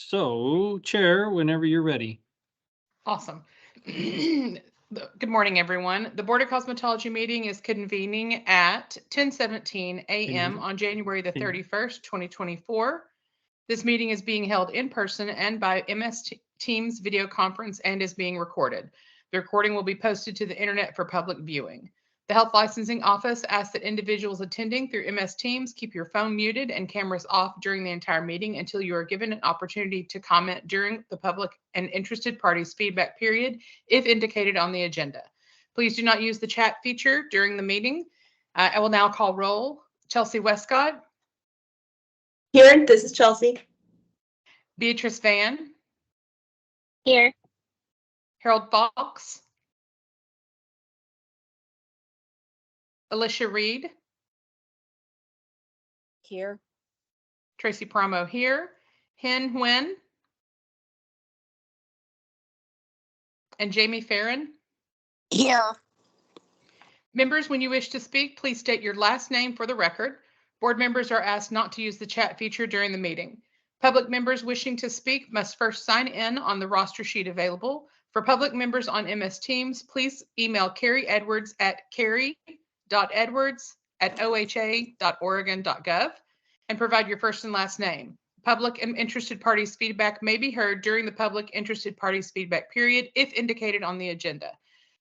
So, Chair, whenever you're ready. Awesome. Good morning, everyone. The Board of Cosmetology meeting is convening at 10:17 a.m. on January the 31st, 2024. This meeting is being held in person and by MS Teams video conference and is being recorded. The recording will be posted to the internet for public viewing. The Health Licensing Office asks that individuals attending through MS Teams keep your phone muted and cameras off during the entire meeting until you are given an opportunity to comment during the public and interested parties feedback period, if indicated on the agenda. Please do not use the chat feature during the meeting. I will now call roll. Chelsea Westcott. Here, this is Chelsea. Beatrice Van. Here. Harold Fox. Alicia Reed. Here. Tracy Promo here. Hen Nguyen. And Jamie Farron. Here. Members, when you wish to speak, please state your last name for the record. Board members are asked not to use the chat feature during the meeting. Public members wishing to speak must first sign in on the roster sheet available. For public members on MS Teams, please email Carrie Edwards at carrie.edwards@oha.oregon.gov and provide your first and last name. Public and interested parties feedback may be heard during the public interested parties feedback period if indicated on the agenda.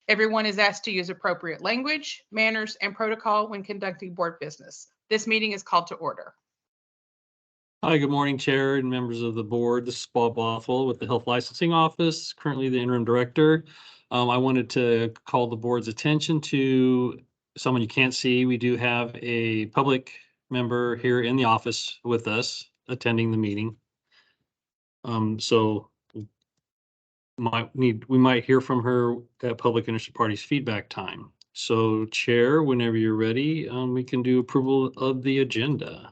Everyone is asked to use appropriate language, manners, and protocol when conducting board business. This meeting is called to order. Hi, good morning, Chair and members of the board. This is Bob Bothwell with the Health Licensing Office, currently the interim director. I wanted to call the board's attention to someone you can't see. We do have a public member here in the office with us attending the meeting. So we might hear from her at public interested parties feedback time. So Chair, whenever you're ready, we can do approval of the agenda.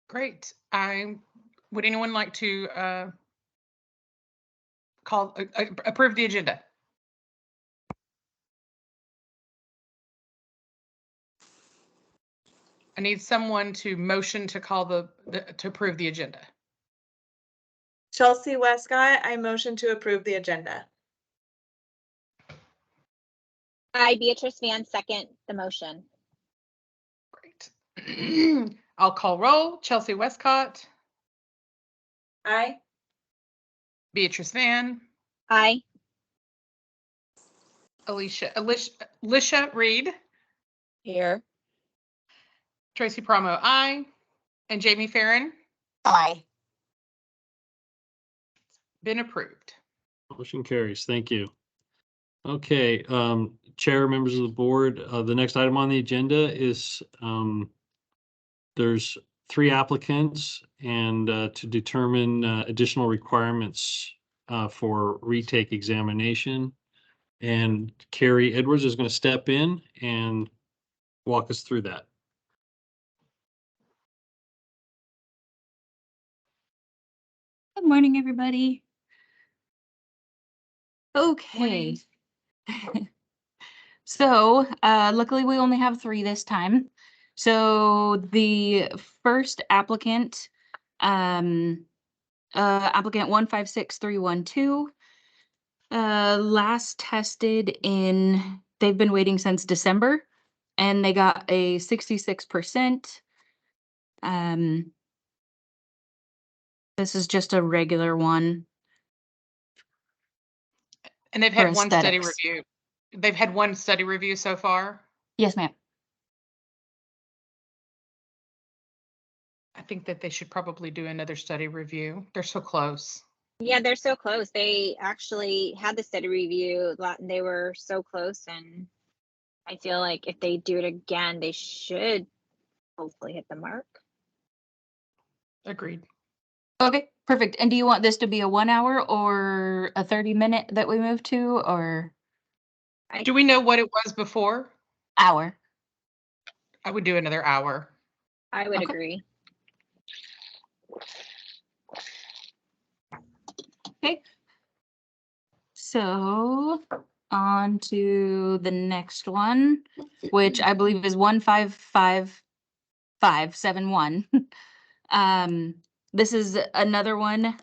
Great. Would anyone like to approve the agenda? I need someone to motion to call to approve the agenda. Chelsea Westcott, I motion to approve the agenda. I, Beatrice Van, second the motion. Great. I'll call roll. Chelsea Westcott. Aye. Beatrice Van. Aye. Alicia Reed. Here. Tracy Promo, aye. And Jamie Farron. Aye. Been approved. Motion carries. Thank you. Okay, Chair, members of the board, the next item on the agenda is there's 3 applicants and to determine additional requirements for retake examination. And Carrie Edwards is going to step in and walk us through that. Good morning, everybody. Okay. So luckily we only have 3 this time. So the first applicant, applicant 156312, last tested they've been waiting since December and they got a 66%. This is just a regular one. And they've had one study review. They've had one study review so far? Yes, ma'am. I think that they should probably do another study review. They're so close. Yeah, they're so close. They actually had the study review. They were so close, and I feel like if they do it again, they should hopefully hit the mark. Agreed. Okay, perfect. And do you want this to be a 1 hour or a 30-minute that we move to, or? Do we know what it was before? Hour. I would do another hour. I would agree. Okay. So on to the next one, which I believe is 155571. This is another one.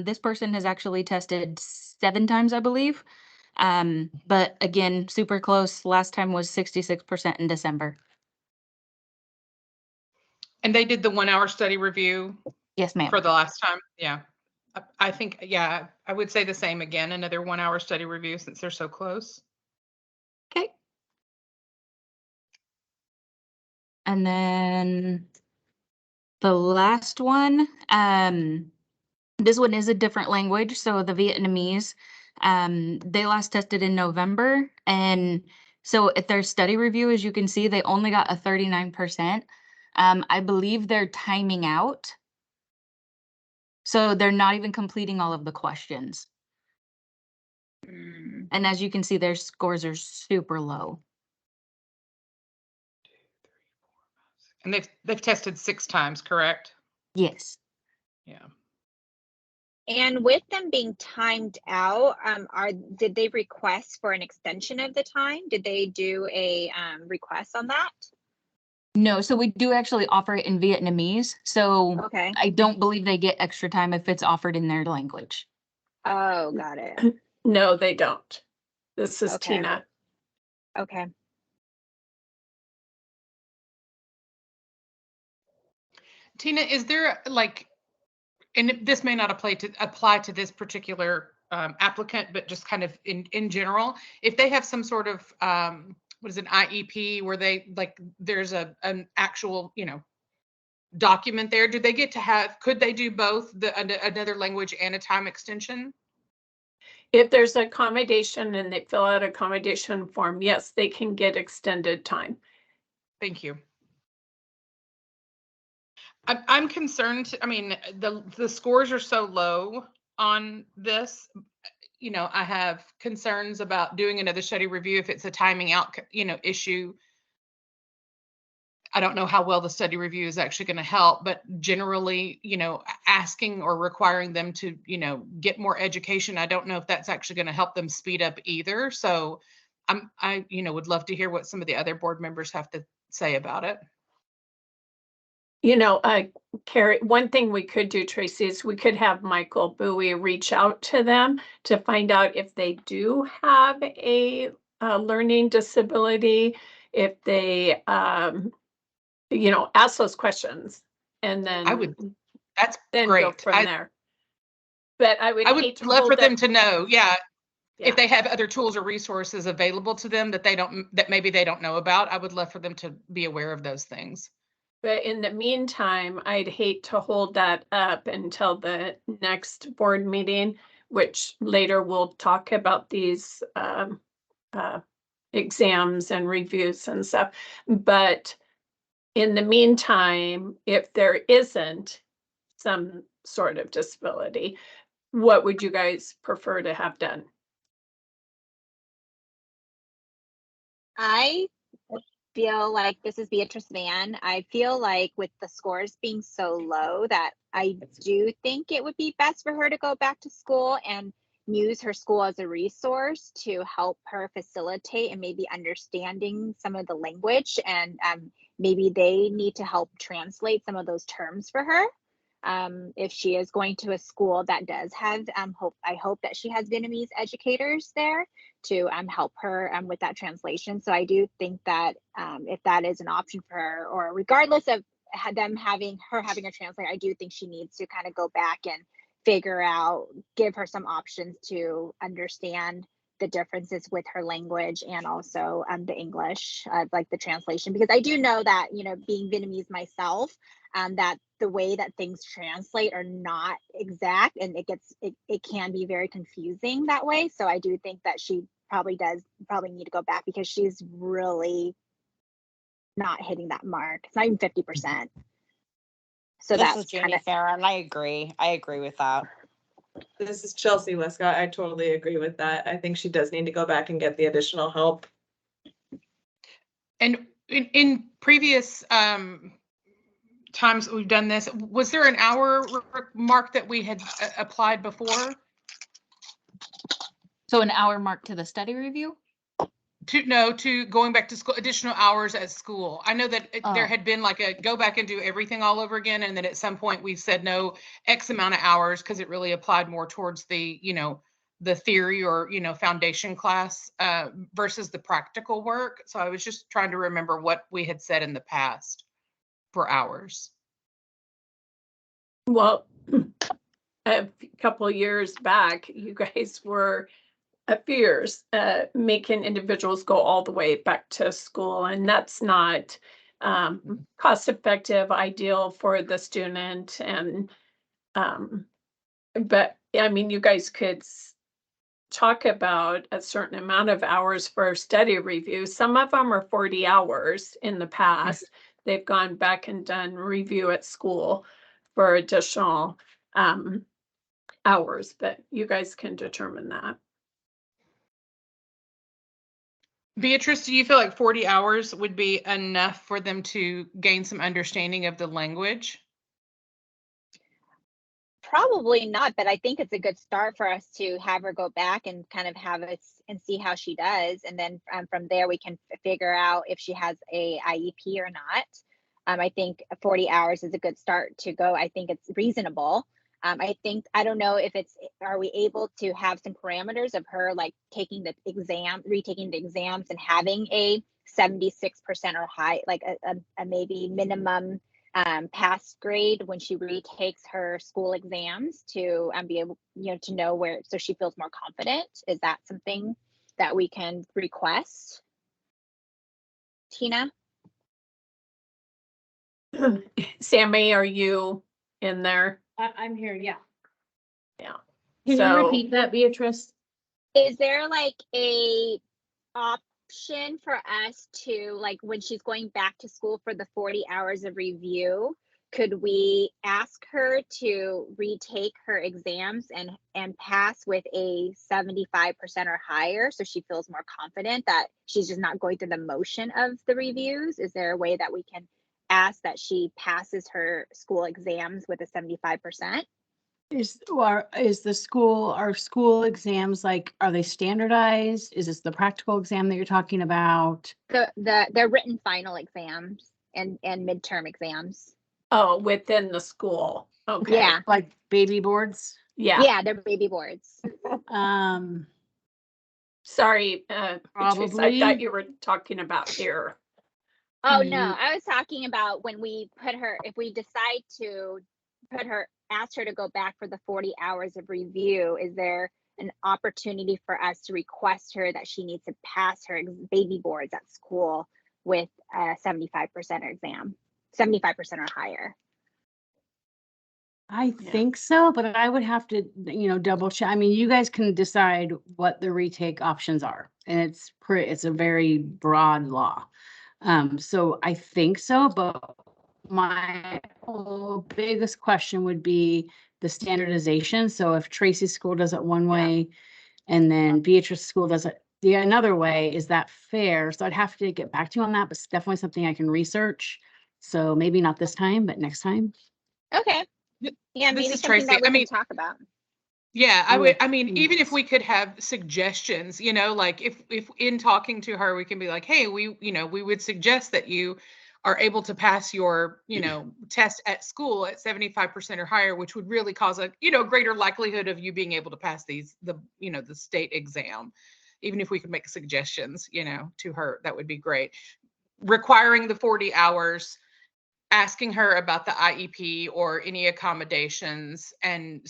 This person has actually tested 7 times, I believe. But again, super close. Last time was 66% in December. And they did the 1-hour study review Yes, ma'am. for the last time. Yeah. I think, yeah, I would say the same again, another 1-hour study review since they're so close. Okay. And then the last one, this one is a different language. So the Vietnamese, they last tested in November. And so at their study review, as you can see, they only got a 39%. I believe they're timing out. So they're not even completing all of the questions. Mm. And as you can see, their scores are super low. And they've tested 6 times, correct? Yes. Yeah. And with them being timed out, did they request for an extension of the time? Did they do a request on that? No, so we do actually offer it in Vietnamese. So Okay. I don't believe they get extra time if it's offered in their language. Oh, got it. No, they don't. This is Okay. Tina. Okay. Tina, is there like, and this may not apply to this particular applicant, but just kind of in general, if they have some sort of what is an IEP where they like there's an actual document there, do they get to have? Could they do both another language and a time extension? If there's accommodation and they fill out accommodation form, yes, they can get extended time. Thank you. I'm concerned. I mean, the scores are so low on this. I have concerns about doing another study review if it's a timing out, issue. I don't know how well the study review is actually going to help, but generally, asking or requiring them to, get more education, I don't know if that's actually going to help them speed up either. So I would love to hear what some of the other board members have to say about it. Carrie, one thing we could do, Tracy, is we could have Michael Bowie reach out to them to find out if they do have a learning disability, if they, ask those questions, and then that's go great. from there. But I would hate to love hold for them up- to know, Yeah. if they have other tools or resources available to them that maybe they don't know about. I would love for them to be aware of those things. But in the meantime, I'd hate to hold that up until the next board meeting, which later we'll talk about these exams and reviews and stuff. But in the meantime, if there isn't some sort of disability, what would you guys prefer to have done? I feel like this is Beatrice Van. I feel like with the scores being so low that I do think it would be best for her to go back to school and use her school as a resource to help her facilitate and maybe understanding some of the language, and maybe they need to help translate some of those terms for her. If she is going to a school that does have, I hope that she has Vietnamese educators there to help her with that translation. So I do think that if that is an option for her, or regardless of them having a translator, I do think she needs to kind of go back and figure out, give her some options to understand the differences with her language and also the English, like the translation, because I do know that, being Vietnamese myself, that the way that things translate are not exact, and it can be very confusing that way. So I do think that she probably need to go back, because she's really not hitting that mark. It's not even 50%. So This is that's Jamie kind of, Farah, and I agree with that. This is Chelsea Westcott. I totally agree with that. I think she does need to go back and get the additional help. And in previous times that we've done this, was there an hour mark that we had applied before? So an hour mark to the study review? to going back to school, additional hours at school. I know that there Oh. had been like a go back and do everything all over again. And then at some point we said no X amount of hours because it really applied more towards the, the theory or, foundation class versus the practical work. So I was just trying to remember what we had said in the past for hours. Well, a couple of years back, you guys were fears making individuals go all the way back to school, and that's not cost effective, ideal for the student. And but I mean, you guys could talk about a certain amount of hours for study review. Some of them are 40 hours in the past. They've gone back and done review at school for additional hours, but you guys can determine that. Beatrice, do you feel like 40 hours would be enough for them to gain some understanding of the language? Probably not, but I think it's a good start for us to have her go back and kind of have us and see how she does. And then from there, we can figure out if she has a IEP or not. I think 40 hours is a good start to go. I think it's reasonable. I don't know if are we able to have some parameters of her like taking the exam, retaking the exams and having a 76% or high, like a maybe minimum pass grade when she retakes her school exams to be able, to know where, so she feels more confident. Is that something that we can request? Tina? Sammy, are you in there? I'm here, yeah. Yeah. Can you repeat that, Beatrice? Is there like a option for us to, like, when she's going back to school for the 40 hours of review, could we ask her to retake her exams and pass with a 75% or higher so she feels more confident that she's just not going through the motion of the reviews? Is there a way that we can ask that she passes her school exams with a 75%? Are school exams, like, are they standardized? Is this the practical exam that you're talking about? The written final exams and midterm exams. Oh, within the school. Okay. Yeah. Like baby boards? Yeah. Yeah, they're baby boards. Sorry, Beatrice, I Probably. thought you were talking about here. Oh no, I was talking about when we if we decide to ask her to go back for the 40 hours of review, is there an opportunity for us to request her that she needs to pass her baby boards at school with a 75% exam, 75% or higher? I think so, but I would have to, double check. I mean, you guys can decide what the retake options are, and it's a very broad law. So I think so, but my biggest question would be the standardization. So if Tracy's school does it one way and then Beatrice's school does it another way, is that fair? So I'd have to get back to you on that, but it's definitely something I can research. So maybe not this time, but next time. Okay. Yeah, This maybe is something Tracy. that we can talk about. Yeah, even if Yes. we could have suggestions, like if in talking to her, we can be like, hey, we would suggest that you are able to pass your, test at school at 75% or higher, which would really cause a, greater likelihood of you being able to pass the state exam. Even if we could make suggestions, to her, that would be great. Requiring the 40 hours, asking her about the IEP or any accommodations, and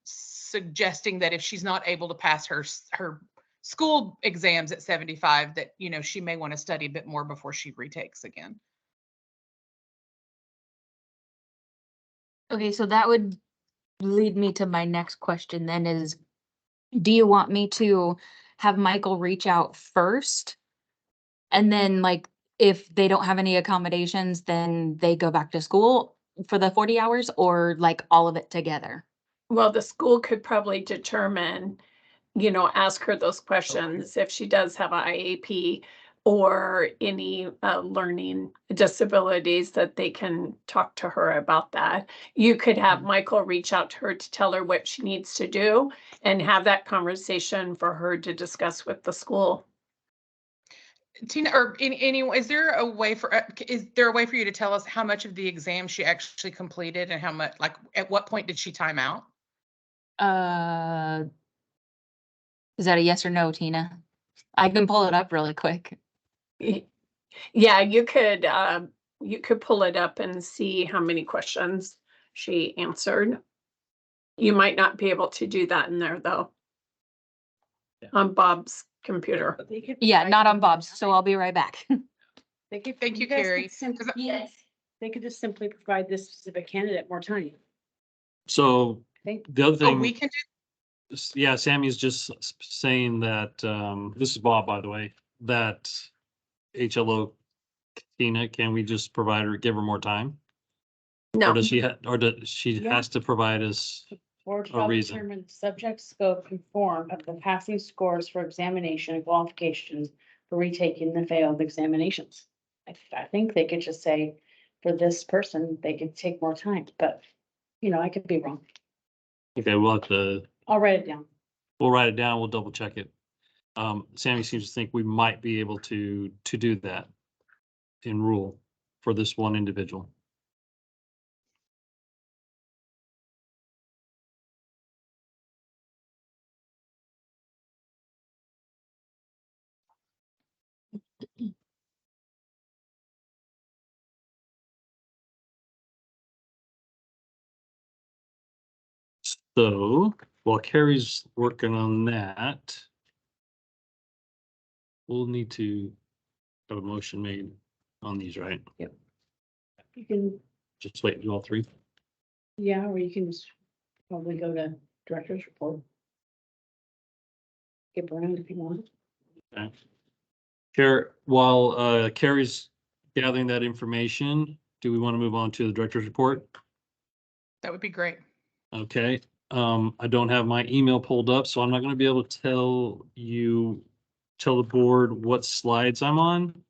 suggesting that if she's not able to pass her school exams at 75, that she may want to study a bit more before she retakes again. Okay, so that would lead me to my next question then is, do you want me to have Michael reach out first? And then like, if they don't have any accommodations, then they go back to school for the 40 hours or like all of it together? Well, the school could probably determine, ask her those questions if she does have an IEP or any learning disabilities, that they can talk to her about that. You could have Michael reach out to her to tell her what she needs to do and have that conversation for her to discuss with the school. Tina, or is there a way is there a way for you to tell us how much of the exam she actually completed and how much, like, at what point did she time out? Is that a yes or no, Tina? I can pull it up really quick. Yeah, you could pull it up and see how many questions she answered. You might not be able to do that in there though. On Bob's computer. Yeah, not on Bob's, so I'll be right back. They could, Thank you, guys could Carrie. simply- 'Cause Yes, they could just simply provide this specific candidate more time. So I think the other Oh, we thing, can do, yeah, Sammy's just saying that, this is Bob, by the way, that HLO Tina, can we just provide her, give her more time? Or No, does she, or does she Yeah. has to provide us? board A shall reason. determine the subject scope and form of the passing scores for examination and qualifications for retaking the failed examinations. I think they could just say, for this person, they could take more time, but, I could be wrong. Okay, we'll have to, I'll write it down. we'll write it down, we'll double check it. Sammy seems to think we might be able to do that in rule for this one individual. So while Carrie's working on that, we'll need to have a motion made on these, right? You can, Just wait, do all three. yeah, or you can just probably go to director's report. Skip around if you want. Okay. While Carrie's gathering that information, do we want to move on to the director's report? that would be great. Okay, I don't have my email pulled up, so I'm not gonna be able to tell the board what slides I'm on.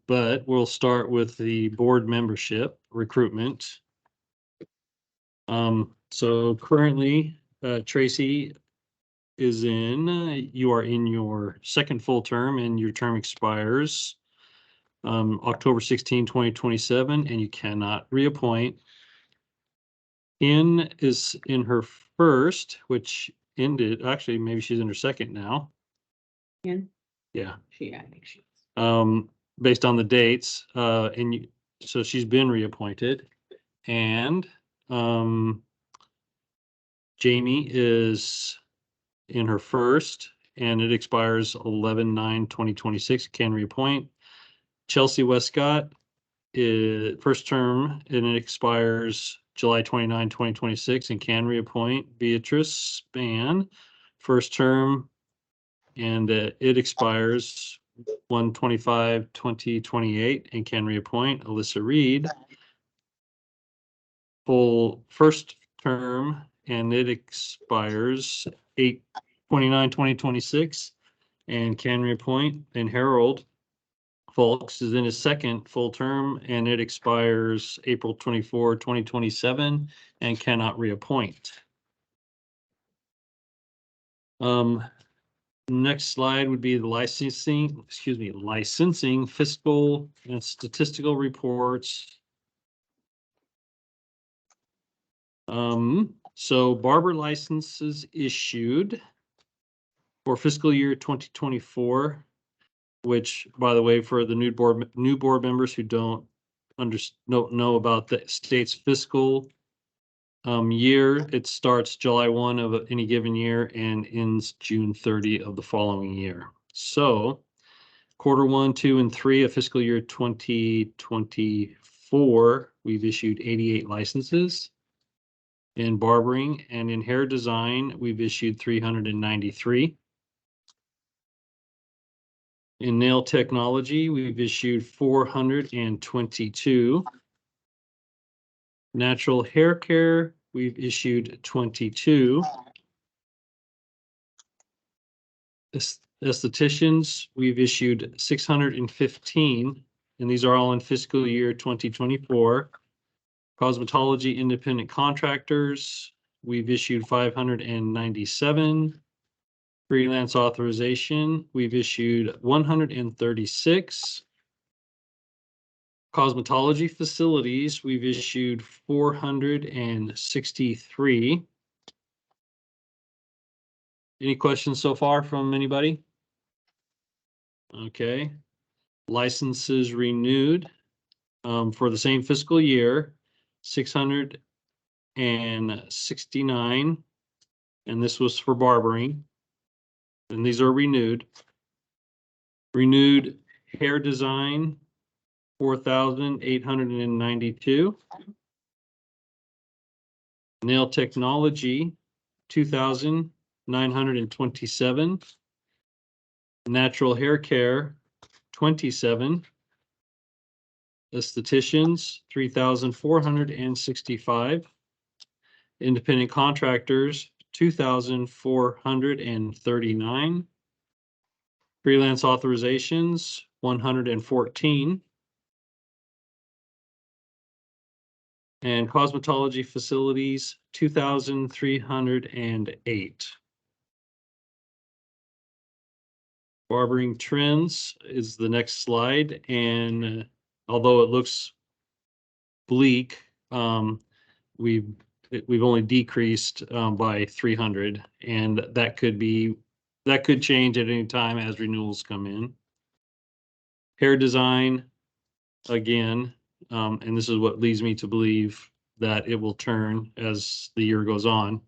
But we'll start with the board membership recruitment. So currently, Tracy you are in your second full term and your term expires October 16, 2027, and you cannot reappoint. Is in her first, which ended, actually, maybe she's in her second now. Ken? Yeah. I think she. Based on the dates, so she's been reappointed. And, Jamie is in her first, and it expires 11/9/2026, can reappoint. Chelsea Westcott is first term, and it expires July 29, 2026, and can reappoint. Beatrice Span, first term, and it expires 1/25/2028, and can reappoint. Alyssa Reed, full first term, and it expires 8/29/2026, and can reappoint. And Harold Folks is in his second full term, and it expires April 24, 2027, and cannot reappoint. Next slide would be the licensing fiscal and statistical reports. So barber licenses issued for fiscal year 2024. Which, by the way, for the new board members who don't know about the state's fiscal year, it starts July 1 of any given year and ends June 30 of the following year. So quarter 1, 2, and 3 of fiscal year 2024, we've issued 88 licenses. In barbering and in hair design, we've issued 393. In nail technology, we've issued 422. Natural hair care, we've issued 22. Estheticians, we've issued 615, and these are all in fiscal year 2024. Cosmetology independent contractors, we've issued 597. Freelance authorization, we've issued 136. Cosmetology facilities, we've issued 463. Any questions so far from anybody? Okay. Licenses renewed for the same fiscal year, 669. And this was for barbering. And these are renewed. Renewed hair design, 4,892. Nail technology, 2,927. Natural hair care, 27. Estheticians, 3,465. Independent contractors, 2,439. Freelance authorizations, 114. And cosmetology facilities, 2,308. Barbering trends is the next slide, and although it looks bleak, we've only decreased by 300, and that could change at any time as renewals come in. Hair design, again, and this is what leads me to believe that it will turn as the year goes on.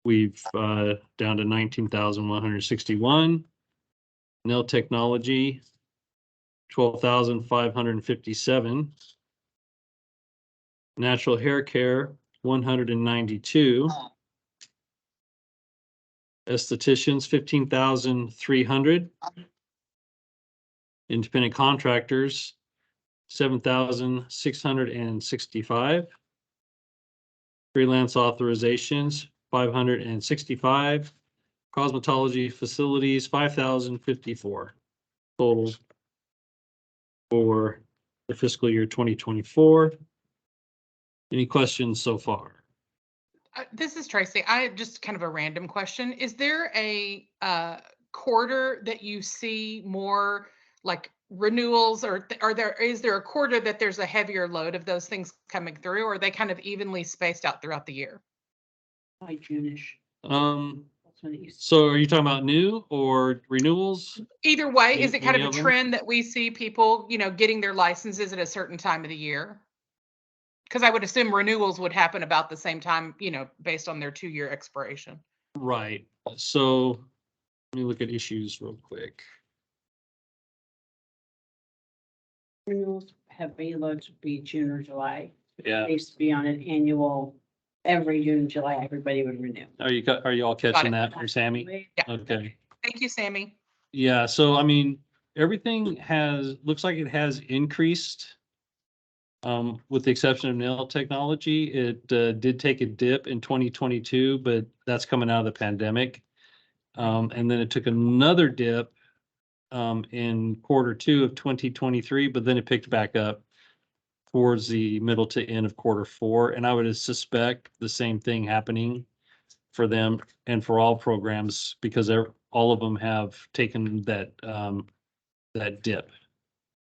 We've down to 19,161. Nail technology, 12,557. Natural hair care, 192. Estheticians, 15,300. Independent contractors, 7,665. Freelance authorizations, 565. Cosmetology facilities, 5,054 total for the fiscal year 2024. Any questions so far? This is Tracy. I just kind of a random question. Is there a quarter that you see more like renewals, or is there a quarter that there's a heavier load of those things coming through, or are they kind of evenly spaced out throughout the year? By June-ish. That's when it used to. So are you talking about new or renewals? Either way, is it kind Any of of a them? trend that we see people, getting their licenses at a certain time of the year? Because I would assume renewals would happen about the same time, based on their 2-year expiration. Right. So let me look at issues real quick. Renewals have been loads to be June or July. Yeah. They used to be on an annual, every June, July, everybody would renew. Are you all catching it. that from Sammy? Yeah. Okay. Thank you, Sammy. Yeah, so I mean, everything looks like it has increased. With the exception of nail technology, it did take a dip in 2022, but that's coming out of the pandemic. And then it took another dip in Q2 of 2023, but then it picked back up towards the middle to end of Q4. And I would suspect the same thing happening for them and for all programs, because all of them have taken that dip.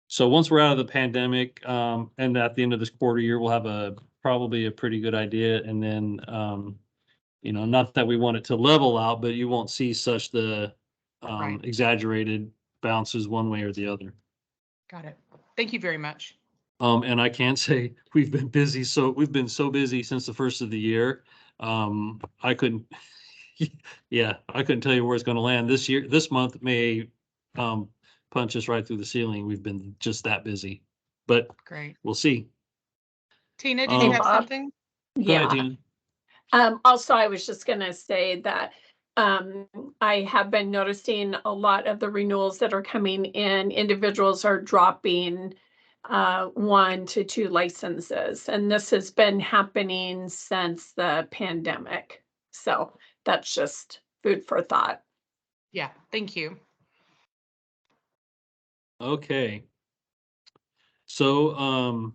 So once we're out of the pandemic, and at the end of this quarter year, we'll have probably a pretty good idea. And then, not that we want it to level out, but you won't see such the Right. exaggerated bounces one way or the other. Got it. Thank you very much. And I can say we've been busy. So we've been so busy since the first of the year. I couldn't tell you where it's going to land this month may punch us right through the ceiling. We've been just that busy, but Great. we'll see. Tina, did you have Bob? something? Go ahead, Yeah. Tina. Also, I was just gonna say that I have been noticing a lot of the renewals that are coming in, individuals are dropping 1 to 2 licenses, and this has been happening since the pandemic. So that's just food for thought. Yeah, thank you. Okay. So,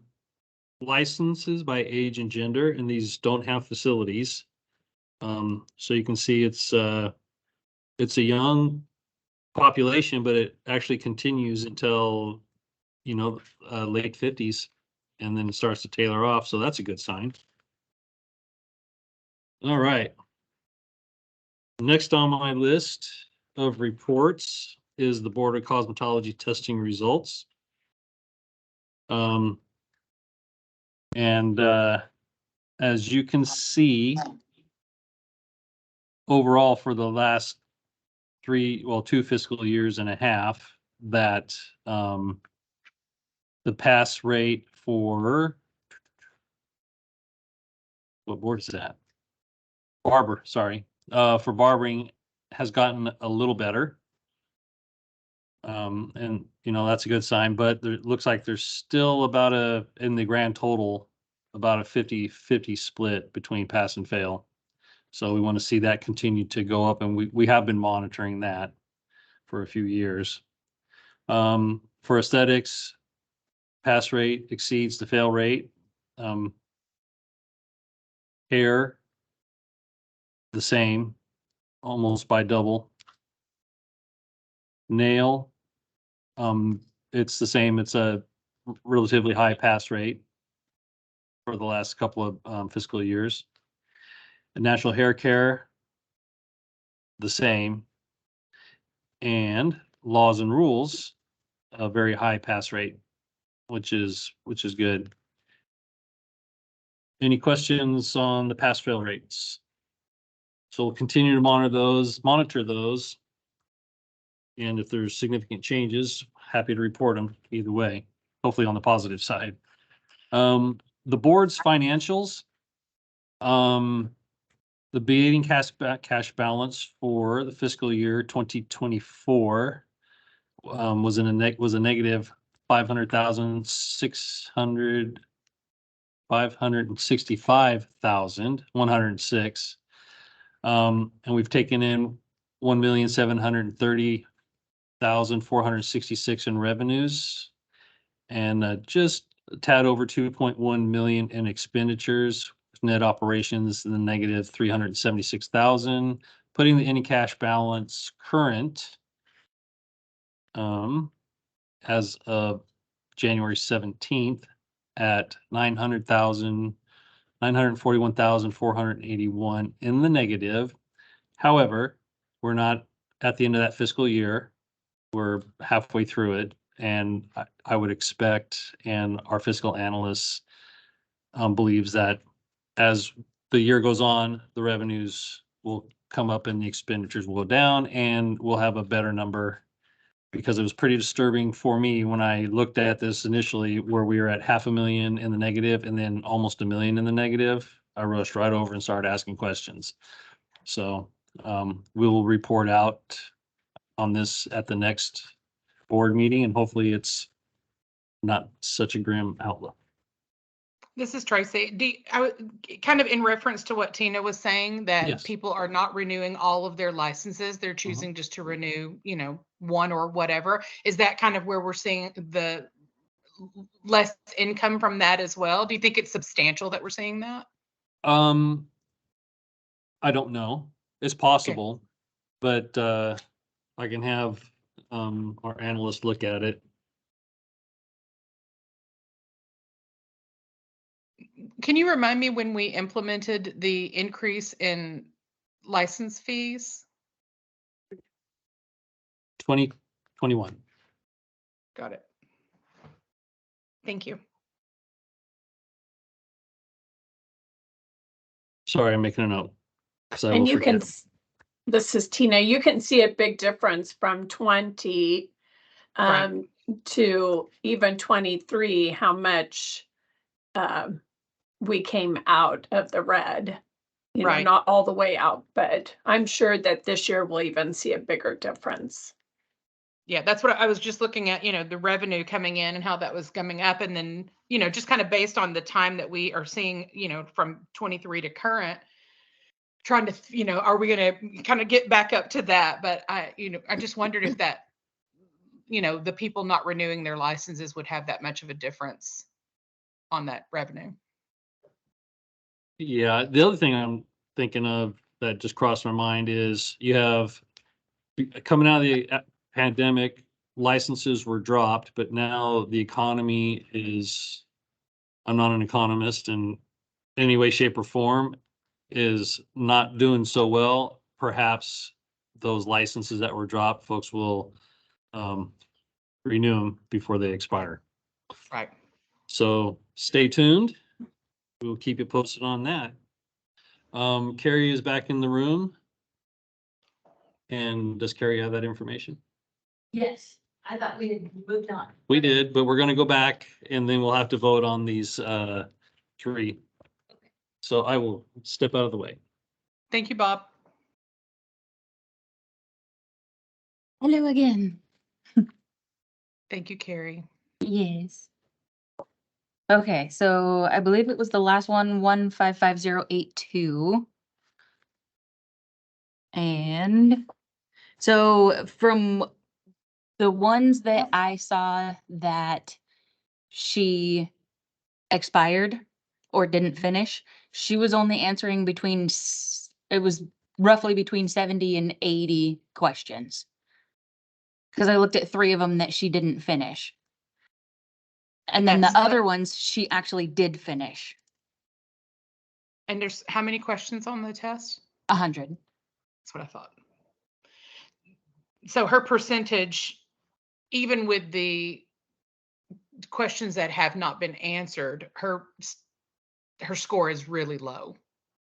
licenses by age and gender, and these don't have facilities. So you can see it's a young population, but it actually continues until, late 50s, and then it starts to tailor off. So that's a good sign. All right. Next on my list of reports is the Board of Cosmetology testing results. And as you can see, overall for the last two fiscal years and a half, that the pass rate for, what board is that? Barber, sorry. For barbering has gotten a little better. And that's a good sign, but it looks like there's still about in the grand total, about a 50-50 split between pass and fail. So we want to see that continue to go up, and we have been monitoring that for a few years. For aesthetics, pass rate exceeds the fail rate. Hair, the same, almost by double. Nail, it's the same. It's a relatively high pass rate for the last couple of fiscal years. And natural hair care, the same. And laws and rules, a very high pass rate, which is good. Any questions on the pass fail rates? So we'll continue to monitor those. And if there's significant changes, happy to report them either way, hopefully on the positive side. The board's financials, the beginning cash balance for the fiscal year 2024 was a negative 565,106. And we've taken in 1,730,466 in revenues, and just a tad over 2.1 million in expenditures. Net operations in the negative 376,000, putting the ending cash balance current as of January 17th at 941,481 in the negative. However, we're not at the end of that fiscal year. We're halfway through it, and I would expect, and our fiscal analyst believes that as the year goes on, the revenues will come up and the expenditures will go down, and we'll have a better number, because it was pretty disturbing for me when I looked at this initially, where we were at 500,000 in the negative and then almost $1 million in the negative. I rushed right over and started asking questions. So we will report out on this at the next board meeting, and hopefully it's not such a grim outlook. This is Tracy. Kind of in reference to what Tina was saying, that Yes. people are not renewing all of their licenses. They're choosing just to renew, one or whatever. Is that kind of where we're seeing the less income from that as well? Do you think it's substantial that we're seeing that? I don't know. It's possible, but I can have our analyst look at it. Can you remind me when we implemented the increase in license fees? 2021. Got it. Thank you. Sorry, I'm making a note. And you can, this is Tina, you can see a big difference from 20 Right. to even 23, how much we came out of the red. Right. Not all the way out, but I'm sure that this year we'll even see a bigger difference. Yeah, that's what I was just looking at, the revenue coming in and how that was coming up. And then, just kind of based on the time that we are seeing, from 23 to current, trying to, are we going to kind of get back up to that? But I just wondered if that, the people not renewing their licenses would have that much of a difference on that revenue. Yeah, the other thing I'm thinking of, that just crossed my mind is you have coming out of the pandemic, licenses were dropped, but now the economy is, I'm not an economist in any way, shape, or form, is not doing so well. Perhaps those licenses that were dropped, folks will renew them before they expire. Right. So stay tuned. We'll keep you posted on that. Carrie is back in the room. And does Carrie have that information? Yes, I thought we had moved on. We did, but we're gonna go back and then we'll have to vote on these three. So I will step out of the way. Thank you, Bob. Hello again. Thank you, Carrie. Yes. Okay, so I believe it was the last one, 155082. And so from the ones that I saw that she expired or didn't finish, she was only answering between, it was roughly between 70 and 80 questions. Because I looked at 3 of them that she didn't finish. And then the That's- other ones, she actually did finish. And there's how many questions on the test? 100. That's what I thought. So her percentage, even with the questions that have not been answered, her score is really low.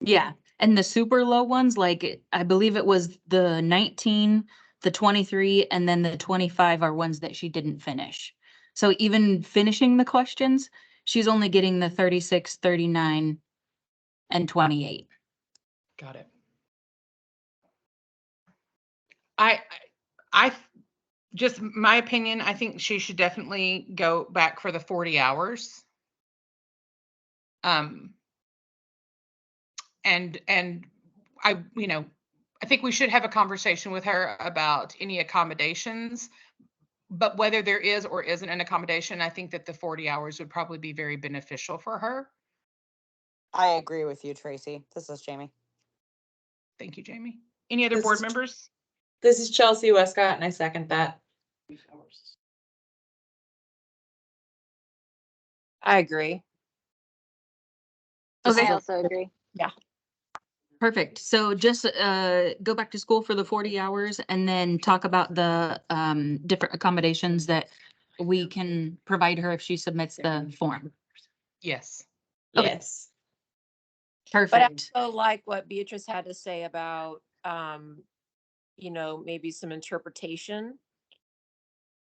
Yeah, and the super low ones, like I believe it was the 19, the 23, and then the 25 are ones that she didn't finish. So even finishing the questions, she's only getting the 36, 39, and 28. Got it. I just my opinion, I think she should definitely go back for the 40 hours. And I, I think we should have a conversation with her about any accommodations, but whether there is or isn't an accommodation, I think that the 40 hours would probably be very beneficial for her. I agree with you, Tracy. This is Jamie. Thank you, Jamie. Any other This board is- members? This is Chelsea Westcott, and I second that. I agree. Okay. I also agree. Perfect. So just go back to school for the 40 hours and then talk about the different accommodations that we can provide her if she submits the form. Yes. Okay. Yes. But Perfect. I also like what Beatrice had to say about, maybe some interpretation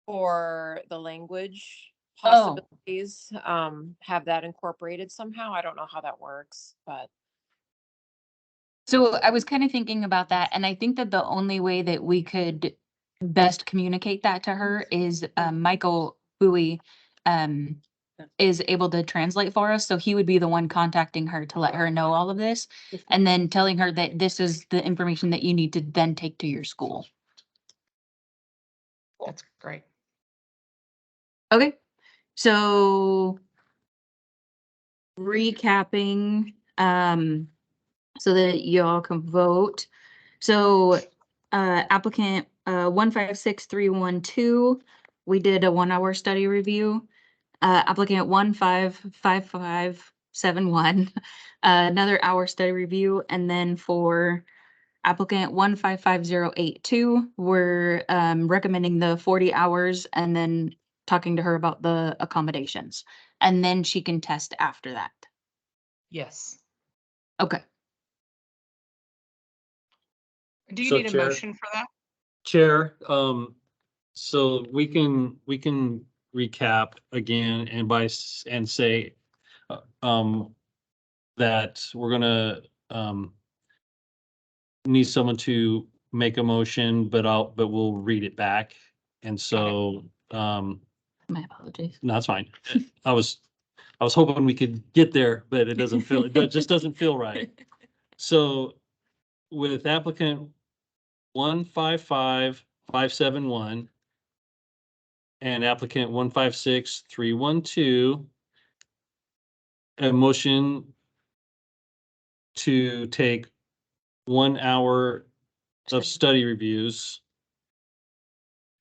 for the language Oh. possibilities, have that incorporated somehow. I don't know how that works, but. So I was kind of thinking about that, and I think that the only way that we could best communicate that to her is Michael Bowie is able to translate for us. So he would be the one contacting her to let her know all of this and then telling her that this is the information that you need to then take to your school. That's great. Okay, so recapping, so that y'all can vote. So, applicant, 156312, we did a 1-hour study review. Applicant 155571, another hour study review. And then for applicant 155082, we're, recommending the 40 hours and then talking to her about the accommodations. And then she can test after that. Yes. Okay. Do you So, need a Chair- motion for that? Chair, so we can recap again and say that we're gonna need someone to make a motion, but we'll read it back. And so My apologies. no, that's fine. I was hoping we could get there, but it just doesn't feel right. So with applicant 155571 and applicant 156312, a motion to take 1 hour of study reviews.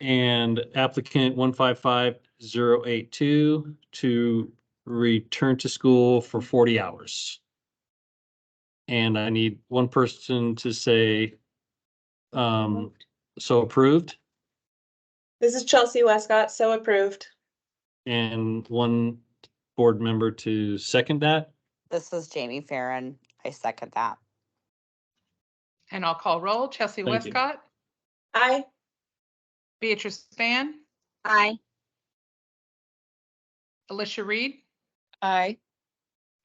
And applicant 155082 to return to school for 40 hours. And I need one person to say, so approved, This is Chelsea Westcott, so approved. and one board member to second that. This is Jamie Farren. I second that. And I'll call roll. Chelsea Thank you. Westcott, Aye. Beatrice Span, Aye. Alicia Reed, Aye.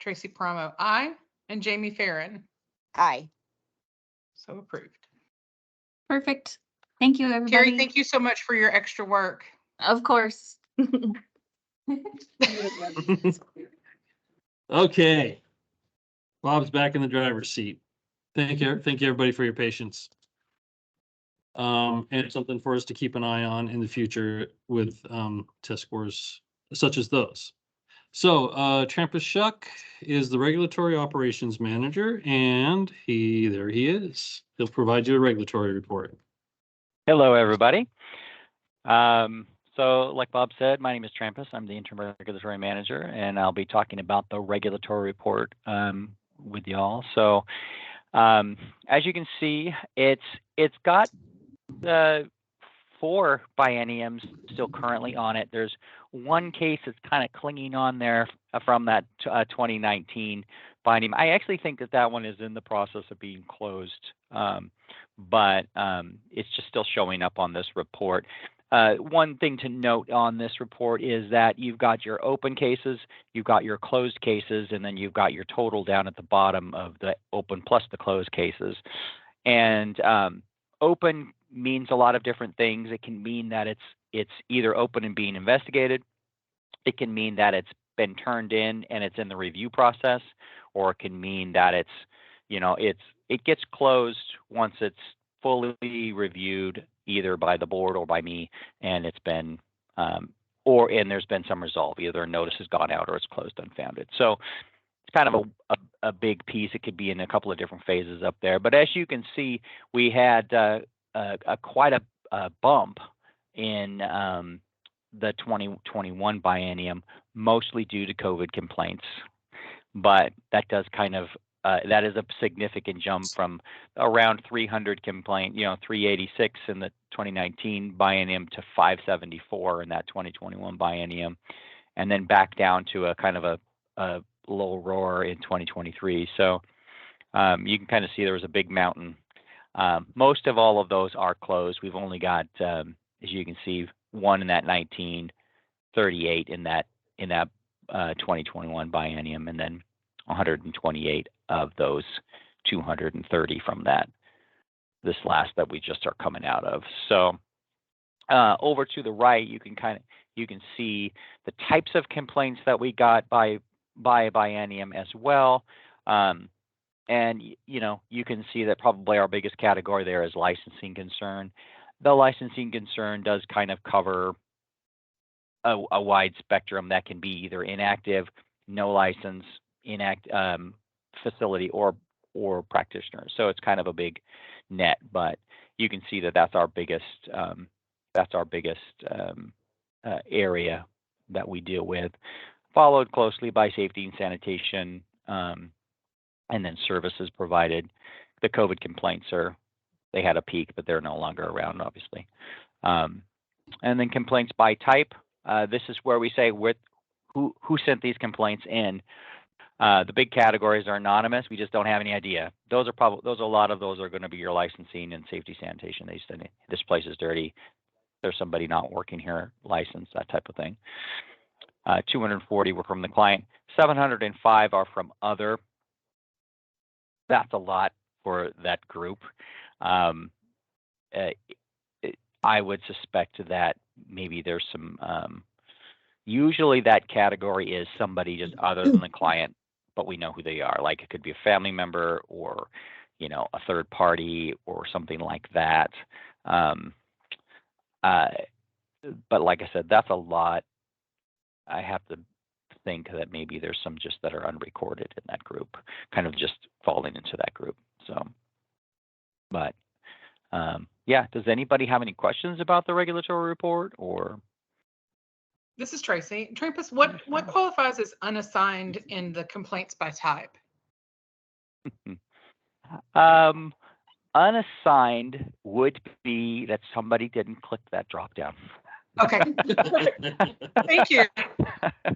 Tracy Paramo, aye, and Jamie Farren. Aye. So approved. Perfect. Thank you, everybody. Carrie, thank you so much for your extra work. Of course. Okay. Bob's back in the driver's seat. Thank you, everybody, for your patience. And it's something for us to keep an eye on in the future with test scores such as those. So Trampus Shuck is the regulatory operations manager, and there he is. He'll provide you a regulatory report. Hello, everybody. So like Bob said, my name is Trampus. I'm the interim regulatory manager, and I'll be talking about the regulatory report with y'all. So as you can see, it's got 4 bienniums still currently on it. There's one case that's kind of clinging on there from that 2019 biennium. I actually think that one is in the process of being closed, but it's just still showing up on this report. One thing to note on this report is that you've got your open cases, you've got your closed cases, and then you've got your total down at the bottom of the open plus the closed cases. And open means a lot of different things. It can mean that it's either open and being investigated. It can mean that it's been turned in and it's in the review process, or it can mean that it gets closed once it's fully reviewed either by the board or by me, and it's been and there's been some resolve. Either a notice has gone out or it's closed unfounded. So it's kind of a big piece. It could be in a couple of different phases up there. But as you can see, we had quite a bump in the 2021 biennium, mostly due to COVID complaints. But that does kind of that is a significant jump from around 300 complaint, 386 in the 2019 biennium to 574 in that 2021 biennium, and then back down to a kind of a low roar in 2023. So you can kind of see there was a big mountain. Most of all of those are closed. We've only got, as you can see, one in that 19, 38 in that 2021 biennium, and then 128 of those 230 from this last that we just are coming out of. So over to the right, you can see the types of complaints that we got by biennium as well. And you can see that probably our biggest category there is licensing concern. The licensing concern does kind of cover a wide spectrum that can be either inactive, no license, facility, or practitioner. So it's kind of a big net, but you can see that that's our biggest area that we deal with, followed closely by safety and sanitation, and then services provided. The COVID complaints they had a peak, but they're no longer around, obviously. And then complaints by type. This is where we say who sent these complaints in. The big categories are anonymous. We just don't have any idea. A lot of those are going to be your licensing and safety sanitation. They said this place is dirty. There's somebody not working here, license, that type of thing. 240 were from the client. 705 are from other. That's a lot for that group. I would suspect that maybe there's some. Usually that category is somebody just other than the client, but we know who they are. Like it could be a family member or, a third party or something like that. But like I said, that's a lot. I have to think that maybe there's some just that are unrecorded in that group, kind of just falling into that group. So But yeah, does anybody have any questions about the regulatory report or? This is Tracy. Trampus, what qualifies as unassigned in the complaints by type? Unassigned would be that somebody didn't click that drop down. Okay, perfect. Thank you.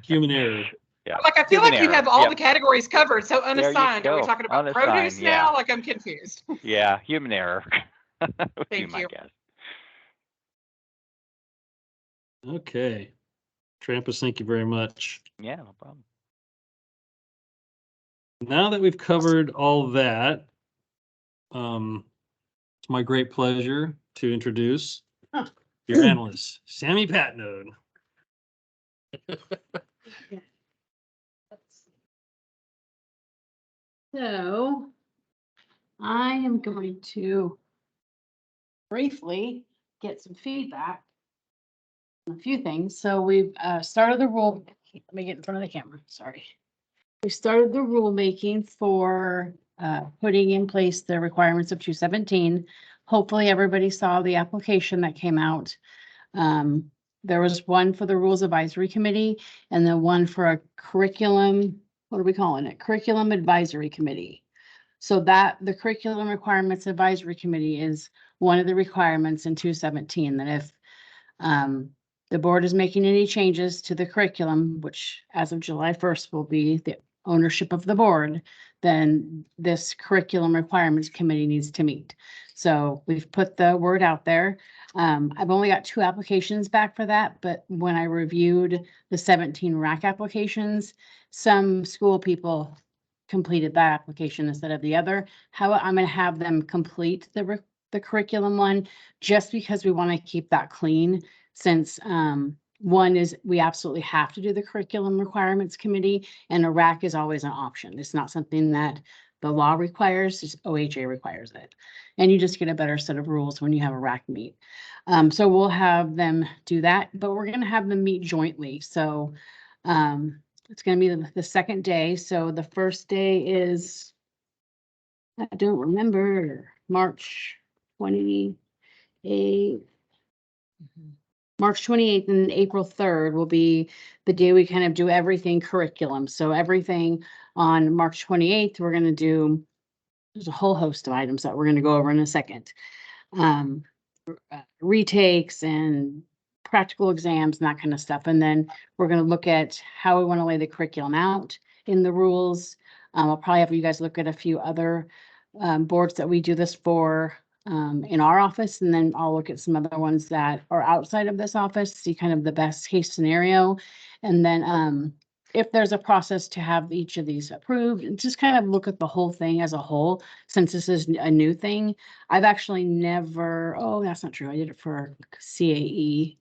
Human error. Yeah. Like, I feel Human like you error. have all Yep. the categories covered. So you unassigned, are we go. talking about Unassigned, produce yeah. now? Like, I'm confused. Yeah, human error. Would be Thank my you. guess. Okay. Trampus, thank you very much. Yeah, no problem. Now that we've covered all that, it's my great pleasure to introduce your analyst, Sammy Patnode. So I am going to briefly get some feedback on a few things. So we've started the rule, let me get in front of the camera, sorry. We started the rulemaking for putting in place the requirements of 217. Hopefully everybody saw the application that came out. There was one for the Rules Advisory Committee and then one for a curriculum, what are we calling it? Curriculum Advisory Committee. So that the Curriculum Requirements Advisory Committee is one of the requirements in 217 that if the board is making any changes to the curriculum, which as of July 1st will be the ownership of the board, then this Curriculum Requirements Committee needs to meet. So we've put the word out there. I've only got 2 applications back for that, but when I reviewed the 17 RAC applications, some school people completed that application instead of the other. How I'm going to have them complete the curriculum one, just because we want to keep that clean, since one is we absolutely have to do the Curriculum Requirements Committee, and a RAC is always an option. It's not something that the law requires, just OHA requires it. And you just get a better set of rules when you have a RAC meet. So we'll have them do that, but we're going to have them meet jointly. So it's going to be the second day. So the first day is, I don't remember, March 28th. March 28th and April 3rd will be the day we kind of do everything curriculum. So everything on March 28th, we're going to do, there's a whole host of items that we're going to go over in a second. Retakes and practical exams and that kind of stuff. And then we're going to look at how we want to lay the curriculum out in the rules. I'll probably have you guys look at a few other boards that we do this for in our office, and then I'll look at some other ones that are outside of this office, see kind of the best case scenario. And then if there's a process to have each of these approved, and just kind of look at the whole thing as a whole, since this is a new thing. I've actually never, oh, that's not true. I did it for CAE.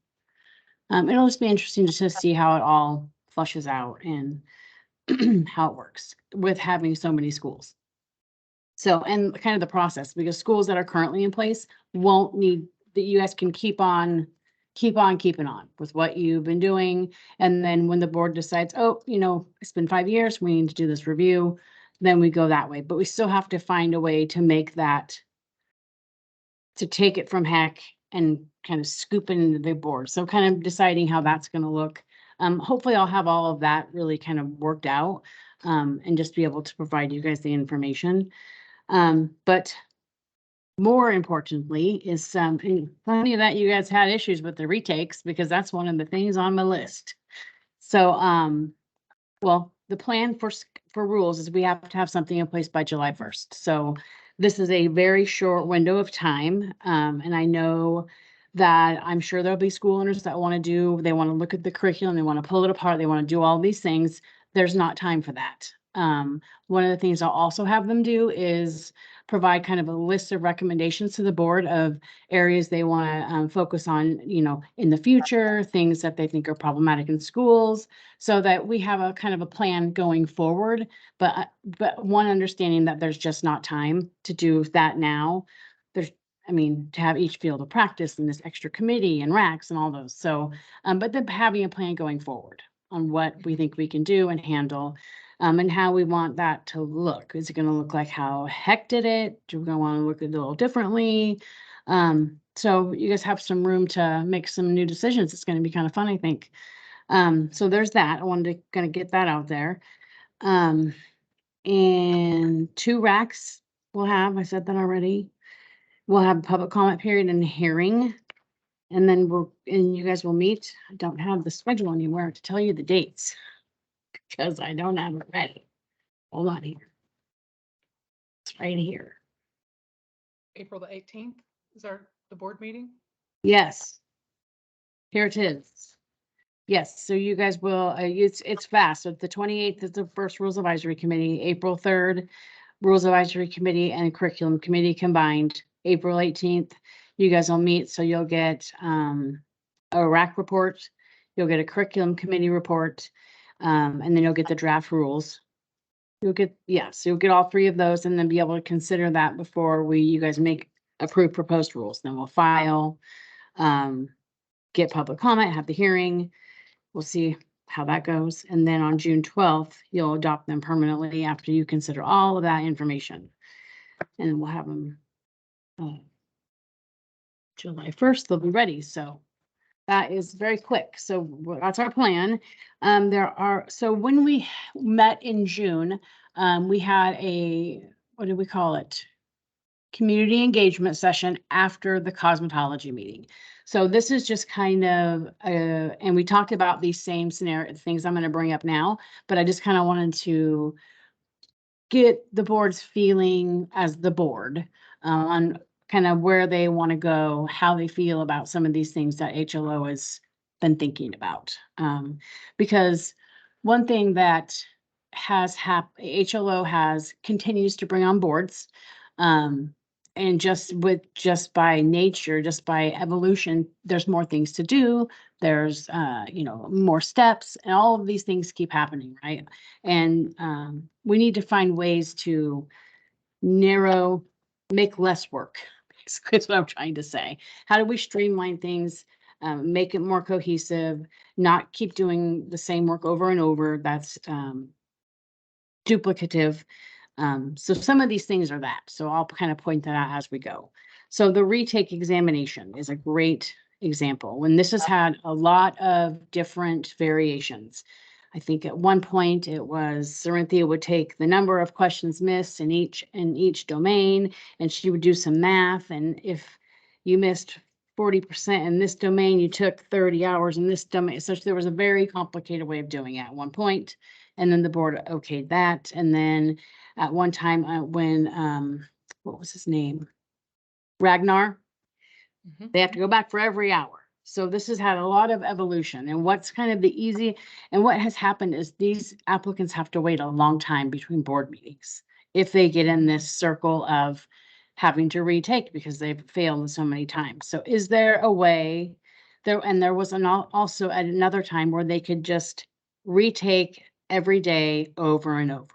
It'll just be interesting just to see how it all flushes out and how it works with having so many schools. So, and kind of the process, because schools that are currently in place won't need, that you guys can keep on keeping on with what you've been doing. And then when the board decides, oh, you know, it's been 5 years, we need to do this review, then we go that way. But we still have to find a way to make that, to take it from heck and kind of scoop it into the board. So kind of deciding how that's going to look. Hopefully I'll have all of that really kind of worked out and just be able to provide you guys the information. But more importantly is funny that you guys had issues with the retakes, because that's one of the things on my list. So, well, the plan for rules is we have to have something in place by July 1st. So this is a very short window of time. And I know that I'm sure there'll be school owners that want to look at the curriculum, they want to pull it apart, they want to do all these things. There's not time for that. One of the things I'll also have them do is provide kind of a list of recommendations to the board of areas they want to focus on, you know, in the future, things that they think are problematic in schools, so that we have a kind of a plan going forward. But one understanding that there's just not time to do that now. I mean, to have each field of practice and this extra committee and racks and all those. So, but then having a plan going forward on what we think we can do and handle. and how we want that to look. Is it gonna look like how Heck did it? Do we gonna wanna look at it a little differently? So you guys have some room to make some new decisions. It's gonna be kind of fun, I think. So there's that. I wanted to kind of get that out there. And 2 racks we'll have, I said that already. We'll have a public comment period and hearing. And then you guys will meet. I don't have the schedule anywhere to tell you the dates because I don't have it ready. Hold on here. It's right here. April the 18th is the board meeting. Yes. Here it is. Yes, so you guys will, it's fast. So the 28th is the first Rules Advisory Committee, April 3rd, Rules Advisory Committee and Curriculum Committee combined. April 18th, you guys will meet, so you'll get a RAC report, you'll get a Curriculum Committee report, and then you'll get the draft rules. You'll get, so you'll get all 3 of those and then be able to consider that before you guys approve proposed rules. Then we'll file, get public comment, have the hearing. We'll see how that goes. And then on June 12th, you'll adopt them permanently after you consider all of that information. And we'll have them July 1st, they'll be ready. So that is very quick. So that's our plan. So when we met in June, we had what did we call it? Community engagement session after the cosmetology meeting. So this is just kind of, and we talked about these same things I'm going to bring up now, but I just kind of wanted to get the board's feeling as the board on kind of where they want to go, how they feel about some of these things that HLO has been thinking about. Because one thing that has happened, HLO continues to bring on boards. And just by nature, just by evolution, there's more things to do. There's, more steps and all of these things keep happening, right? And we need to find ways to make less work. Basically, that's what I'm trying to say. How do we streamline things, make it more cohesive, not keep doing the same work over and over? That's duplicative. So some of these things are that. So I'll kind of point that out as we go. So the retake examination is a great example. When this has had a lot of different variations. I think at one point it was Cerinthia would take the number of questions missed in each domain, and she would do some math. And if you missed 40% in this domain, you took 30 hours in this domain. So there was a very complicated way of doing it at one point. And then the board okayed that. And then at one time when, what was his name? Ragnar, they have to go back for every hour. So this has had a lot of evolution. And what's kind of the easy, and what has happened is these applicants have to wait a long time between board meetings if they get in this circle of having to retake because they've failed so many times. So is there a way there, and there was also at another time where they could just retake every day over and over,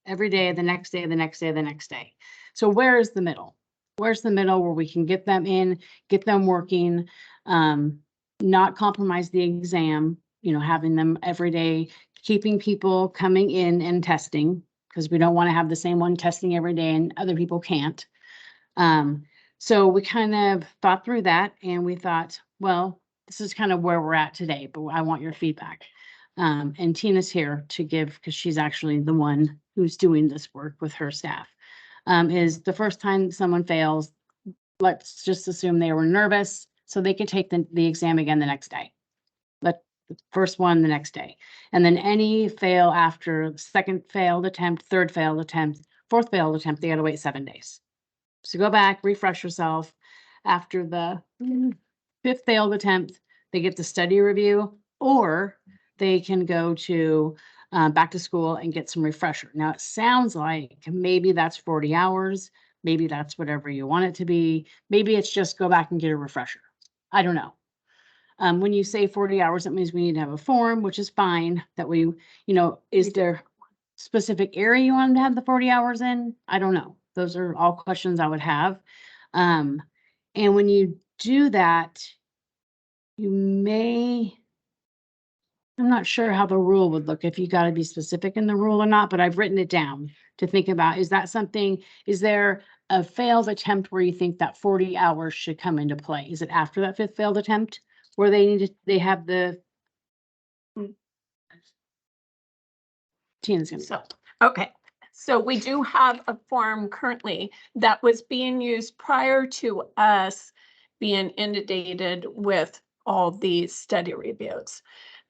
every day, the next day, the next day, the next day. So where is the middle? Where's the middle where we can get them in, get them working, not compromise the exam, having them every day, keeping people coming in and testing, because we don't want to have the same one testing every day and other people can't. So we kind of thought through that and we thought, well, this is kind of where we're at today, but I want your feedback. And Tina's here to give, because she's actually the one who's doing this work with her staff. Is the first time someone fails, let's just assume they were nervous, so they can take the exam again the next day. Let the first one the next day. And then any fail after second failed attempt, third failed attempt, fourth failed attempt, they gotta wait 7 days. So go back, refresh yourself. After the 5th failed attempt, they get the study review, or they can go to back to school and get some refresher. Now it sounds like maybe that's 40 hours. Maybe that's whatever you want it to be. Maybe it's just go back and get a refresher. I don't know. When you say 40 hours, that means we need to have a form, which is fine. That we, is there specific area you want them to have the 40 hours in? I don't know. Those are all questions I would have. And when you do that, you may I'm not sure how the rule would look, if you gotta be specific in the rule or not, but I've written it down to think about. Is that something, is there a failed attempt where you think that 40 hours should come into play? Is it after that fifth failed attempt where they have the? Tina's gonna So, okay, so we do have a form currently that was being used prior to us being inundated with all these study reviews.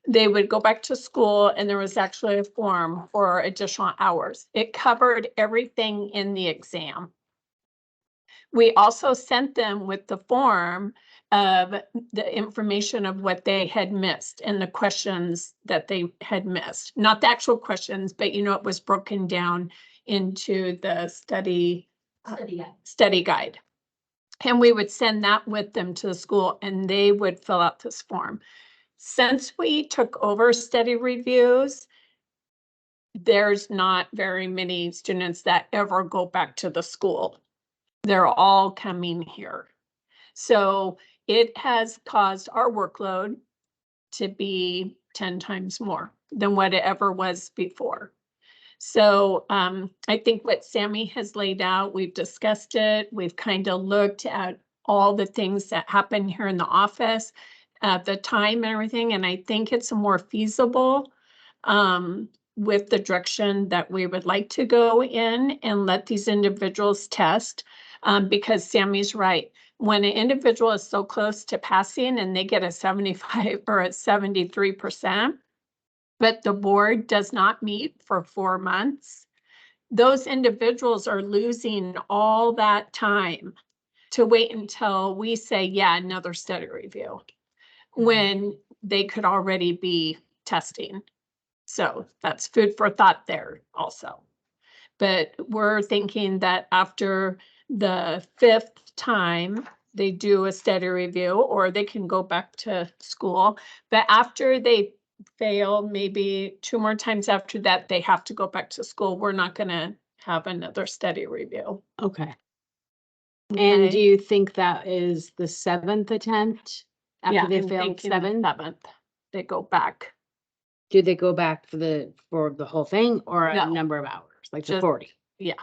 They would go back to school and there was actually a form for additional hours. It covered everything in the exam. We also sent them with the form of the information of what they had missed and the questions that they had missed. Not the actual questions, but it was broken down into the study guide. And we would send that with them to the school and they would fill out this form. Since we took over study reviews, there's not very many students that ever go back to the school. They're all coming here. So it has caused our workload to be 10 times more than what it ever was before. So I think what Sammy has laid out, we've discussed it. We've kind of looked at all the things that happen here in the office at the time and everything. And I think it's more feasible with the direction that we would like to go in and let these individuals test. Because Sammy's right. When an individual is so close to passing and they get a 75 or a 73%, but the board does not meet for 4 months, those individuals are losing all that time to wait until we say, yeah, another study review, when they could already be testing. So that's food for thought there also. But we're thinking that after the 5th time they do a study review, or they can go back to school, but after they fail maybe 2 more times after that, they have to go back to school. We're not going to have another study review. Okay. And do Okay? you think that is the 7th attempt? Yeah, After they I'm failed thinking the 7? 7th, they go back. Do they go back for the whole thing or a No. number of hours, like the Just- 40? Yeah.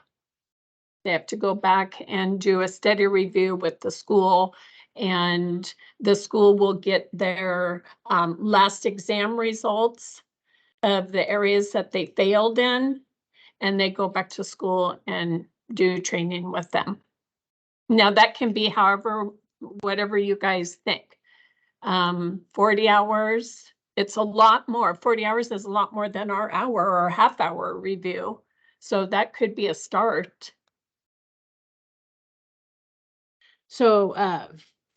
They have to go back and do a study review with the school, and the school will get their last exam results of the areas that they failed in, and they go back to school and do training with them. Now that can be whatever you guys think. 40 hours, it's a lot more. 40 hours is a lot more than our hour or half-hour review. So that could be a start. So,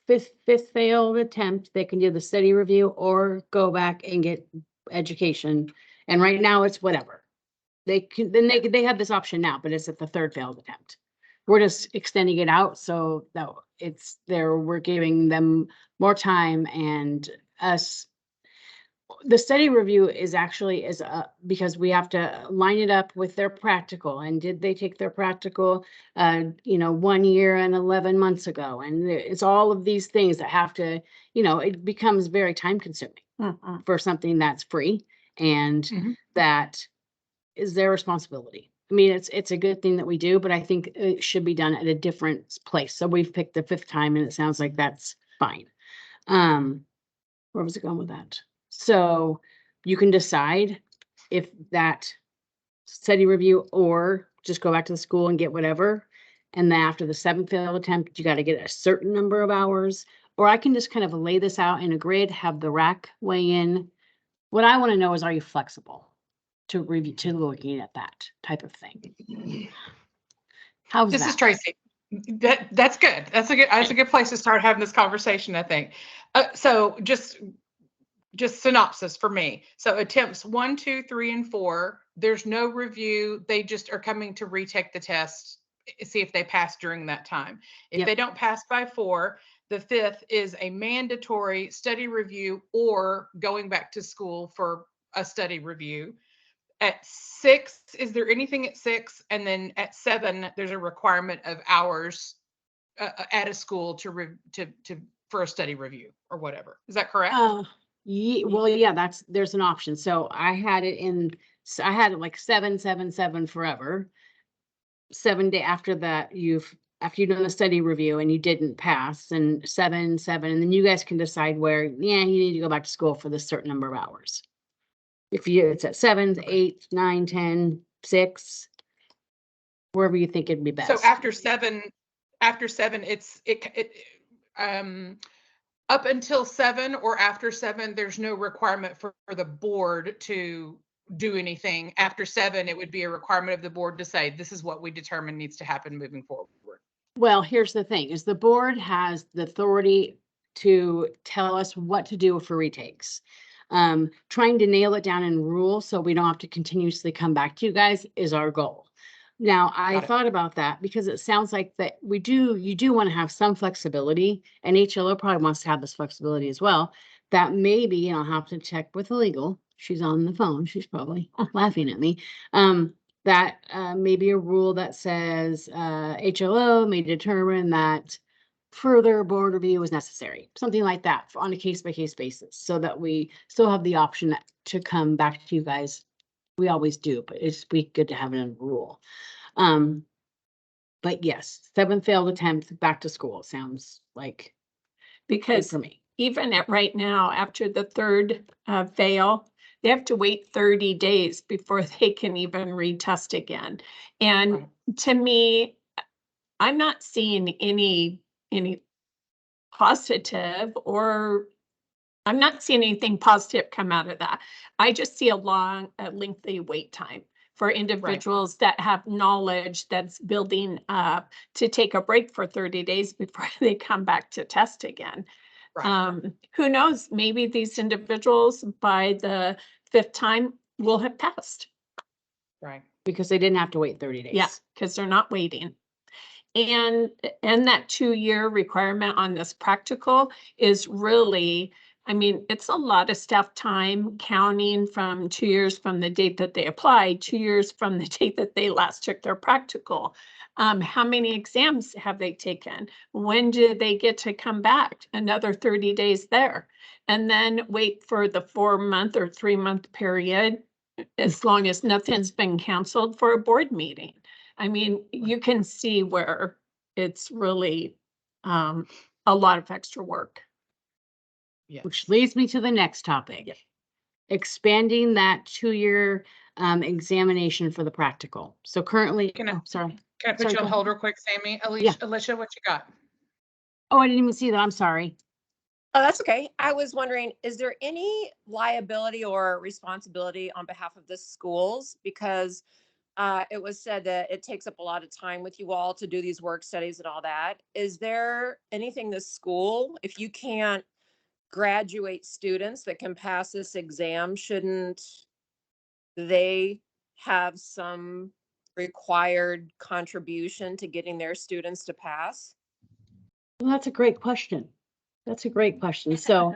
fifth failed attempt, they can do the study review or go back and get education. And right now it's whatever. They have this option now, but it's at the 3rd failed attempt. We're just extending it out so that we're giving them more time and us. The study review is actually because we have to line it up with their practical, and did they take their practical 1 year and 11 months ago, and it's all of these things that have to, it becomes very time consuming for something that's free, and that is their responsibility. I mean, it's a good thing that we do, but I think it should be done at a different place. So we've picked the 5th time and it sounds like that's fine. Where was it going with that? So you can decide if that study review or just go back to the school and get whatever. And then after the 7th failed attempt, you got to get a certain number of hours. Or I can just kind of lay this out in a grid, have the RAC weigh in. What I want to know is, are you flexible to looking at that type of thing? How's This that? is Tracy. That's good. That's a good place to start having this conversation, I think. So just synopsis for me. So attempts 1, 2, 3, and 4, there's no review. They just are coming to retake the test, see if they pass during that time. If they don't pass by 4, the 5th is a mandatory study review or going back to school for a study review. At 6, is there anything at 6? And then at 7, there's a requirement of hours at a school for a study review or whatever. Is that correct? Well, yeah, there's an option. So I had it like 777 forever. 7 day after that, after you've done the study review and you didn't pass, and 7, and then you guys can decide where, yeah, you need to go back to school for this certain number of hours. If it's at 7, 8, 9, 10, 6, wherever you think it'd be best. So after seven, up until 7 or after 7, there's no requirement for the board to do anything. After 7, it would be a requirement of the board to say, this is what we determine needs to happen moving forward. Well, here's the thing, is the board has the authority to tell us what to do for retakes. Trying to nail it down in rule so we don't have to continuously come back to you guys is our goal. Now, I thought about that because it sounds like that you do want to have some flexibility, and HLO probably wants to have this flexibility as well. That maybe, and I'll have to check with the legal. She's on the phone. She's probably laughing at me. That maybe a rule that says HLO may determine that further board review is necessary, something like that on a case-by-case basis, so that we still have the option to come back to you guys. We always do, but it's be good to have it in a rule. But yes, 7 failed attempts back to school sounds like good Because for me. even at right now, after the third fail, they have to wait 30 days before they can even retest again. And to me, I'm not seeing any positive, or I'm not seeing anything positive come out of that. I just see a lengthy wait time for individuals that have knowledge that's building up to take a break for 30 days before they come back to test again. Who knows, maybe these individuals by the 5th time will have passed. Right. Because they didn't have to wait 30 days. Yeah, because they're not waiting. And that 2-year requirement on this practical is really, I mean, it's a lot of staff time, counting from 2 years from the date that they applied, 2 years from the date that they last took their practical. How many exams have they taken? When do they get to come back? Another 30 days there. And then wait for the 4-month or 3-month period, as long as nothing's been canceled for a board meeting. I mean, you can see where it's really a lot of extra work. Yeah. Which leads me to the next topic. Expanding that 2-year examination for the practical. So currently, sorry. Can I put you on hold real quick, Sammy? Alicia, what you got? Oh, I didn't even see that. I'm sorry. Oh, that's okay. I was wondering, is there any liability or responsibility on behalf of the schools? Because it was said that it takes up a lot of time with you all to do these work studies and all that. Is there anything the school, if you can't graduate students that can pass this exam, shouldn't they have some required contribution to getting their students to pass? Well, that's a great question. That's a great question. So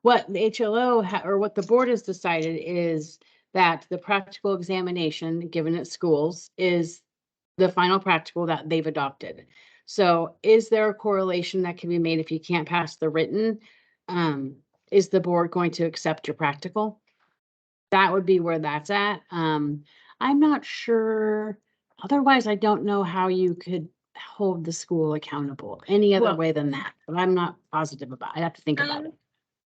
what the HLO or what the board has decided is that the practical examination given at schools is the final practical that they've adopted. So is there a correlation that can be made if you can't pass the written? Is the board going to accept your practical? That would be where that's at. I'm not sure. Otherwise, I don't know how you could hold the school accountable any other way than that, but I'm not positive about it. I have to think about it.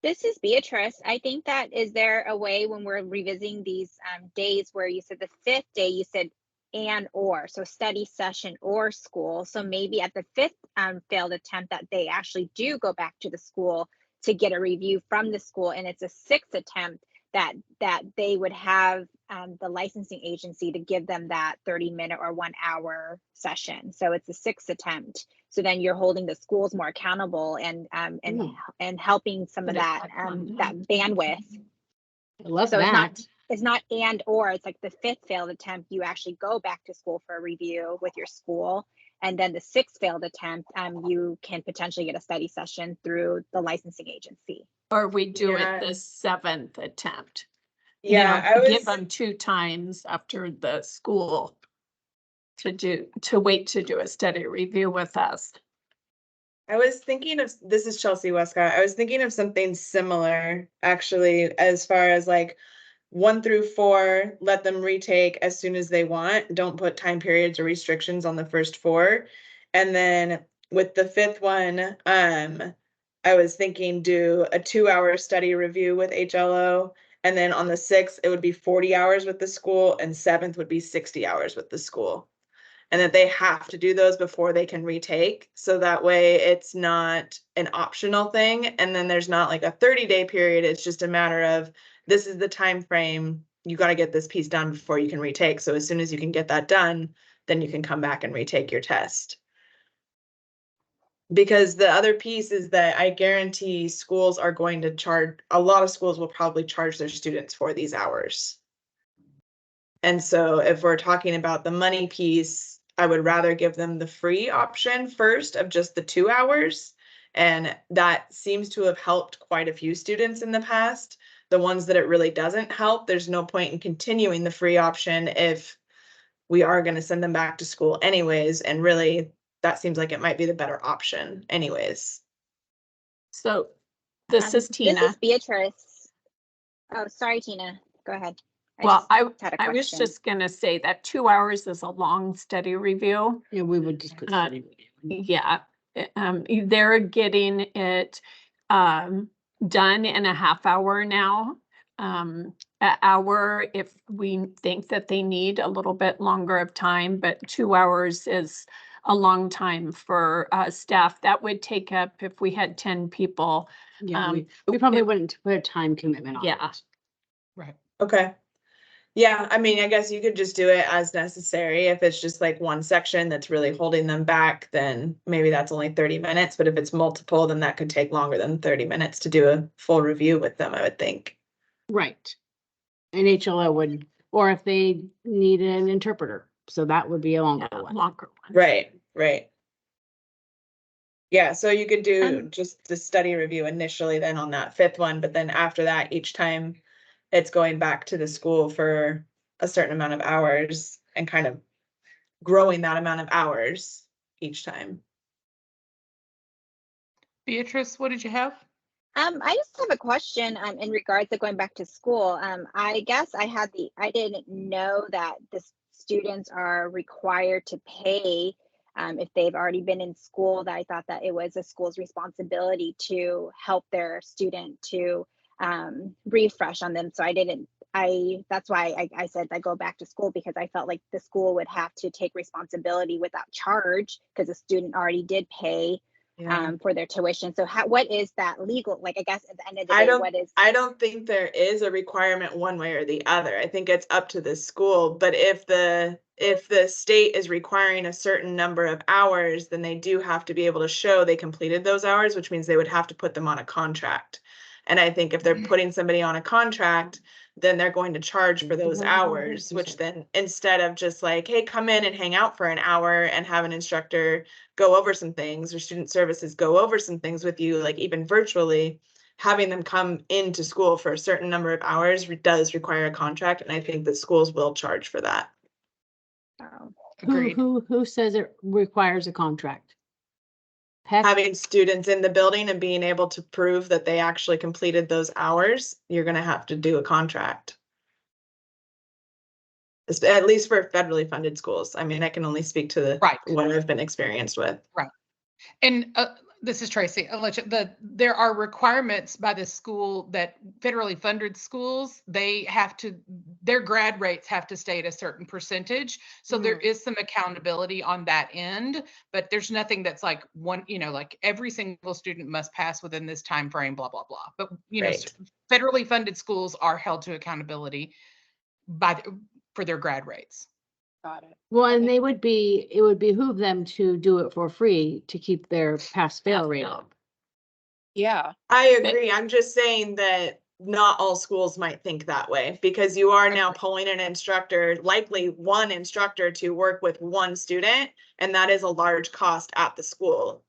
This is Beatrice. I think that, is there a way when we're revisiting these days where you said the 5th day, you said and or, so study session or school. So maybe at the 5th failed attempt that they actually do go back to the school to get a review from the school, and it's a 6th attempt that they would have the licensing agency to give them that 30-minute or 1-hour session. So it's a 6th attempt. So then you're holding the schools more accountable and helping some of that bandwidth. I love so that. It's not and or, it's like the 5th failed attempt, you actually go back to school for a review with your school. And then the 6th failed attempt, you can potentially get a study session through the licensing agency. Or we do it the 7th attempt. Yeah, give them 2 times after the school to wait to do a study review with us. I was thinking of, this is Chelsea Westcott. I was thinking of something similar, actually, as far as like 1 through 4, let them retake as soon as they want. Don't put time periods or restrictions on the first 4. And then with the 5th one, I was thinking do a 2-hour study review with HLO. And then on the 6th, it would be 40 hours with the school, and 7th would be 60 hours with the school. And that they have to do those before they can retake. So that way it's not an optional thing. And then there's not like a 30-day period. It's just a matter of, this is the time frame. You got to get this piece done before you can retake. So as soon as you can get that done, then you can come back and retake your test. Because the other piece is that I guarantee schools are going to charge, a lot of schools will probably charge their students for these hours. And so if we're talking about the money piece, I would rather give them the free option first of just the 2 hours. And that seems to have helped quite a few students in the past. The ones that it really doesn't help, there's no point in continuing the free option if we are going to send them back to school anyways. And really, that seems like it might be the better option anyways. So this is Tina. This is Beatrice. Oh, sorry, Tina. Go ahead. Well, just had a I was question. just gonna say that 2 hours is a long study review. Yeah, we would just put. Uh, Yeah, they're getting it done in a half hour now. An hour if we think that they need a little bit longer of time, but 2 hours is a long time for staff. That would take up, if we had 10 people. Yeah, we probably wouldn't put a time commitment on Yeah. it. Right. Okay. Yeah, I mean, I guess you could just do it as necessary. If it's just like one section that's really holding them back, then maybe that's only 30 minutes. But if it's multiple, then that could take longer than 30 minutes to do a full review with them, I would think. Right. And HLO would, or if they need an interpreter, so that would be a longer one. Longer one. Right, right. Yeah, so you could do just the study review initially then on that 5th one, but then after that, each time it's going back to the school for a certain amount of hours and kind of growing that amount of hours each time. Beatrice, what did you have? I just have a question in regards to going back to school. I guess I didn't know that the students are required to pay if they've already been in school. That I thought that it was a school's responsibility to help their student to refresh on them. So that's why I said I go back to school, because I felt like the school would have to take responsibility without charge because the student already did pay for their tuition. So what is that legal? Like, I guess at the end of the day, I don't think there is a requirement one way or the other. I think it's up to the school. But if the state is requiring a certain number of hours, then they do have to be able to show they completed those hours, which means they would have to put them on a contract. And I think if they're putting somebody on a contract, then they're going to charge for those hours, which then instead of just like, hey, come in and hang out for an hour and have an instructor go over some things, or student services go over some things with you, like even virtually, having them come into school for a certain number of hours does require a contract. And I think that schools will charge for that. Agreed. Who says it requires a contract? Heck, Having students in the building and being able to prove that they actually completed those hours, you're going to have to do a contract. At least for federally funded schools. I mean, I can only speak to what I've been experienced with. Right. And this is Tracy. There are requirements by the school that federally funded schools, their grad rates have to stay at a certain percentage. So there is some accountability on that end, but there's nothing that's like like every single student must pass within this time frame, blah, blah, blah. But, federally funded schools are held to accountability for their grad rates. Got it. well, and it would behoove them to do it for free to keep their pass-fail rate up. Yeah. I agree. I'm just saying that not all schools might think that way, because you are now pulling an instructor, likely one instructor, to work with one student, and that is a large cost at the school,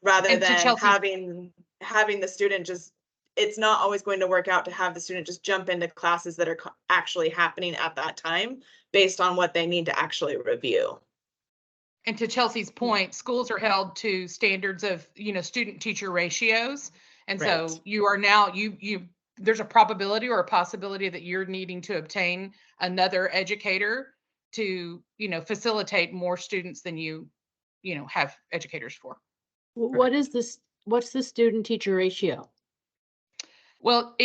rather than having the student just, it's not always going to work out to have the student just jump into classes that are actually happening at that time based on what they need to actually review. And to Chelsea's point, schools are held to standards of, student teacher ratios. And so Right. you are now, there's a probability or a possibility that you're needing to obtain another educator to, facilitate more students than you have educators for. What is this? What's the student teacher ratio? Well,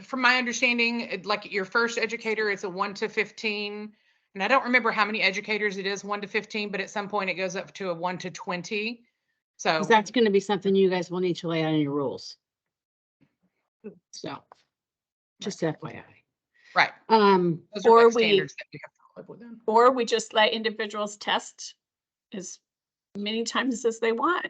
from my understanding, like your first educator, it's a 1 to 15. And I don't remember how many educators it is, 1 to 15, but at some point it goes up to a 1 to 20. So Because that's going to be something you guys will need to lay out in your rules. So, just FYI. right. Um, Those are or like standards that we have to live within. Or we just let individuals test as many times as they want.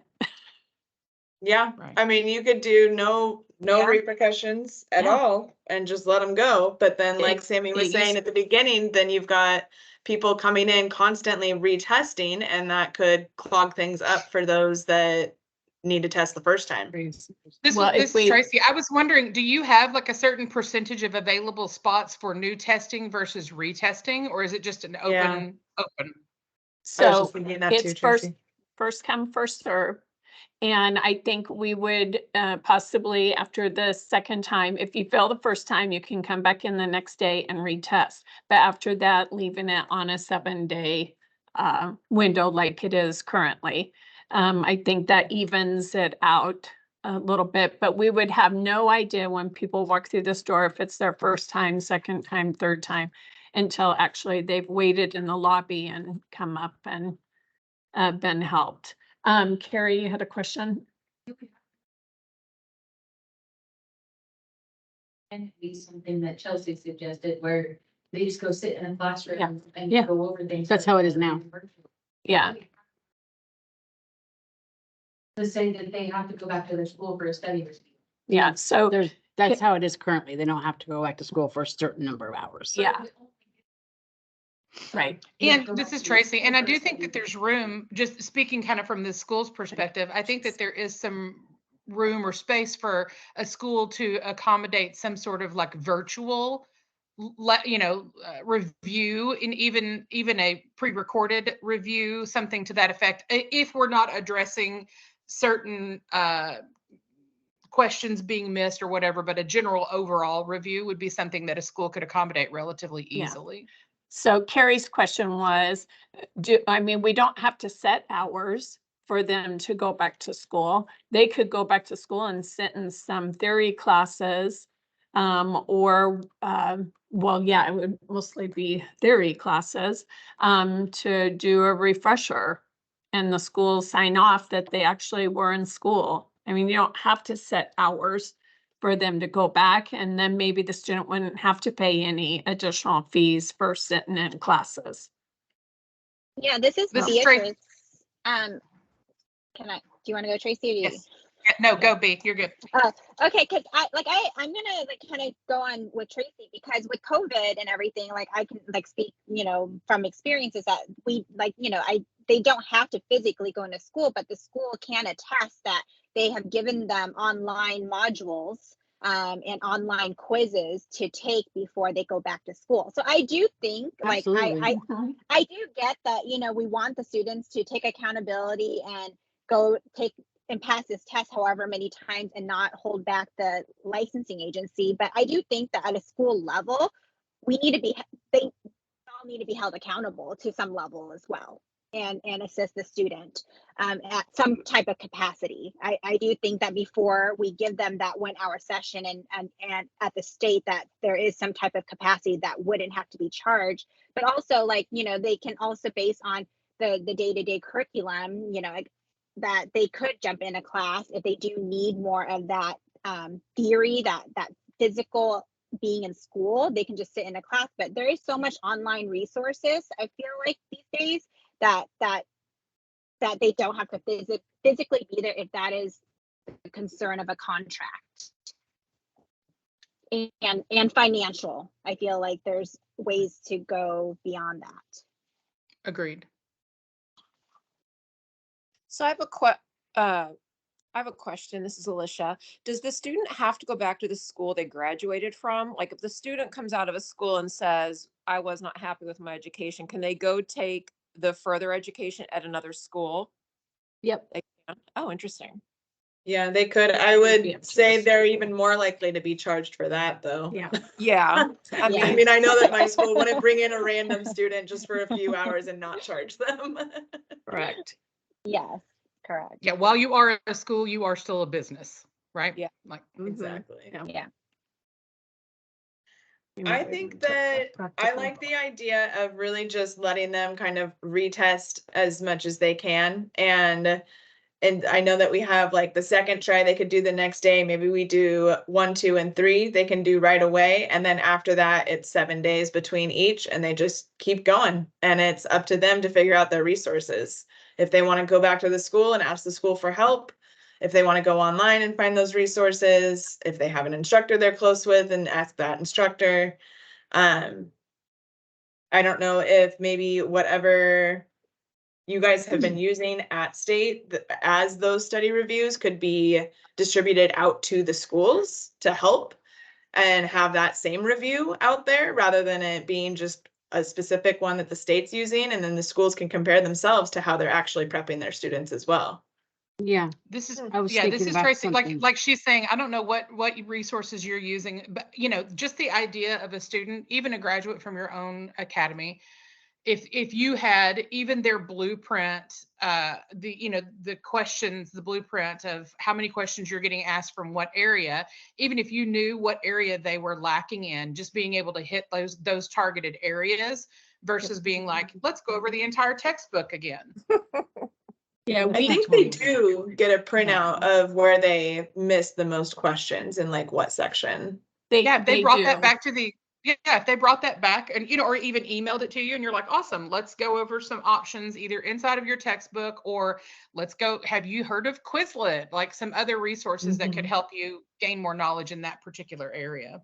Yeah, Right. I mean, you could do no Yeah. repercussions at Yeah. all and just let them go. But then, like Ex- Sammy was saying ex- at the beginning, then you've got people coming in constantly retesting, and that could clog things up for those that need to test the first time. Well, if This is we- Tracy. I was wondering, do you have like a certain percentage of available spots for new testing versus retesting, or is it just an open? I was So just thinking that too, it's first Tracy. come, first serve. And I think we would possibly, after the second time, if you fail the first time, you can come back in the next day and retest. But after that, leaving it on a 7-day window like it is currently. I think that evens it out a little bit, but we would have no idea when people walk through this door if it's their first time, second time, third time, until actually they've waited in the lobby and come up and been helped. Carrie, you had a question? And be something that Chelsea suggested where they just go sit in a classroom and Yeah. go over things. That's how it is now. Yeah. To say that they have to go back to their school for a study. Yeah, so That's how it is currently. They don't have to go back to school for a certain number of hours. yeah. Right. And this is Tracy, and I do think that there's room, just speaking kind of from the school's perspective, I think that there is some room or space for a school to accommodate some sort of like virtual review, and even a pre-recorded review, something to that effect, if we're not addressing certain questions being missed or whatever, but a general overall review would be something that a school could accommodate relatively easily. So Carrie's question was, we don't have to set hours for them to go back to school. They could go back to school and sit in some theory classes, it would mostly be theory classes, to do a refresher, and the school sign off that they actually were in school. I mean, you don't have to set hours for them to go back, and then maybe the student wouldn't have to pay any additional fees for sitting in classes. Yeah, this is This is Beatrice. Tracy. Do you want to go, Tracy? Or do you? Yes. No, go B. You're good. Okay, because I'm gonna kind of go on with Tracy, because with COVID and everything, I can speak, from experiences that they don't have to physically go into school, but the school can attest that they have given them online modules and online quizzes to take before they go back to school. So I do think Absolutely. I do get that, we want the students to take accountability and go take and pass this test however many times and not hold back the licensing agency. But I do think that at a school level, they all need to be held accountable to some level as well, and assist the student at some type of capacity. I do think that before we give them that 1 hour session and at the state that there is some type of capacity that wouldn't have to be charged, but also they can also, based on the day-to-day curriculum, that they could jump in a class if they do need more of that theory, that physical being in school. They can just sit in a class, but there is so much online resources, I feel like, these days that they don't have to physically be there if that is the concern of a contract. And financial, I feel like there's ways to go beyond that. Agreed. So I have a question. This is Alicia. Does the student have to go back to the school they graduated from? Like, if the student comes out of a school and says, I was not happy with my education, can they go take the further education at another school? Yep. They can? Oh, interesting. Yeah, they could. I Be would say interesting. they're even more likely to be charged for that, though. Yeah. Yeah. I Yeah. I mean, mean, I know that my school wouldn't bring in a random student just for a few hours and not charge them. Correct. Yes, correct. Yeah, while you are a school, you are still a business, right? Yeah. Like, Mhm. Exactly. Yeah. Yeah. I think that I like the idea of really just letting them kind of retest as much as they can. And I know that we have like the second try they could do the next day. Maybe we do 1, 2, and 3 they can do right away. And then after that, it's 7 days between each and they just keep going. And it's up to them to figure out their resources. If they want to go back to the school and ask the school for help, if they want to go online and find those resources, if they have an instructor they're close with and ask that instructor. I don't know if maybe whatever you guys have been using at state as those study reviews could be distributed out to the schools to help and have that same review out there rather than it being just a specific one that the state's using, and then the schools can compare themselves to how they're actually prepping their students as well. Yeah. this is, I was yeah, this thinking is about Tracy, something. like she's saying, I don't know what resources you're using, but just the idea of a student, even a graduate from your own academy, if you had even their blueprint, the questions, the blueprint of how many questions you're getting asked from what area, even if you knew what area they were lacking in, just being able to hit those targeted areas versus being like, let's go over the entire textbook again. Yeah, I think they do get a printout of where they missed the most questions in like what section. Yeah, if they brought do. that back to if they brought that back and, or even emailed it to you and you're like, awesome, let's go over some options either inside of your textbook or let's go, have you heard of Quizlet? Like some other resources that could help you gain more knowledge in that particular area.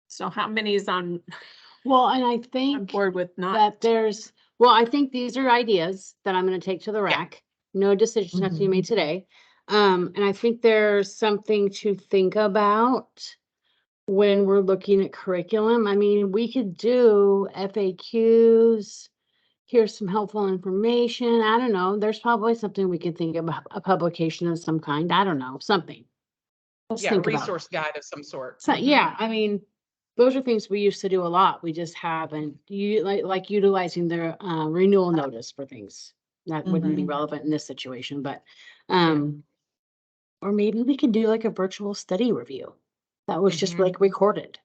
So how many is on Well, and I think board with that not? I think these are ideas that I'm gonna take to the rack. No decisions have to be made today. And I think there's something to think about when we're looking at curriculum. I mean, we could do FAQs. Here's some helpful information. I don't know. There's probably something we can think about, a publication of some kind. I don't know, something. Let's Yeah, a think about it. resource guide of some sort. So, yeah, I mean, those are things we used to do a lot. We just haven't, like utilizing the renewal notice for things. That wouldn't be relevant in this situation, but, or maybe we could do like a virtual study review. That was just like recorded.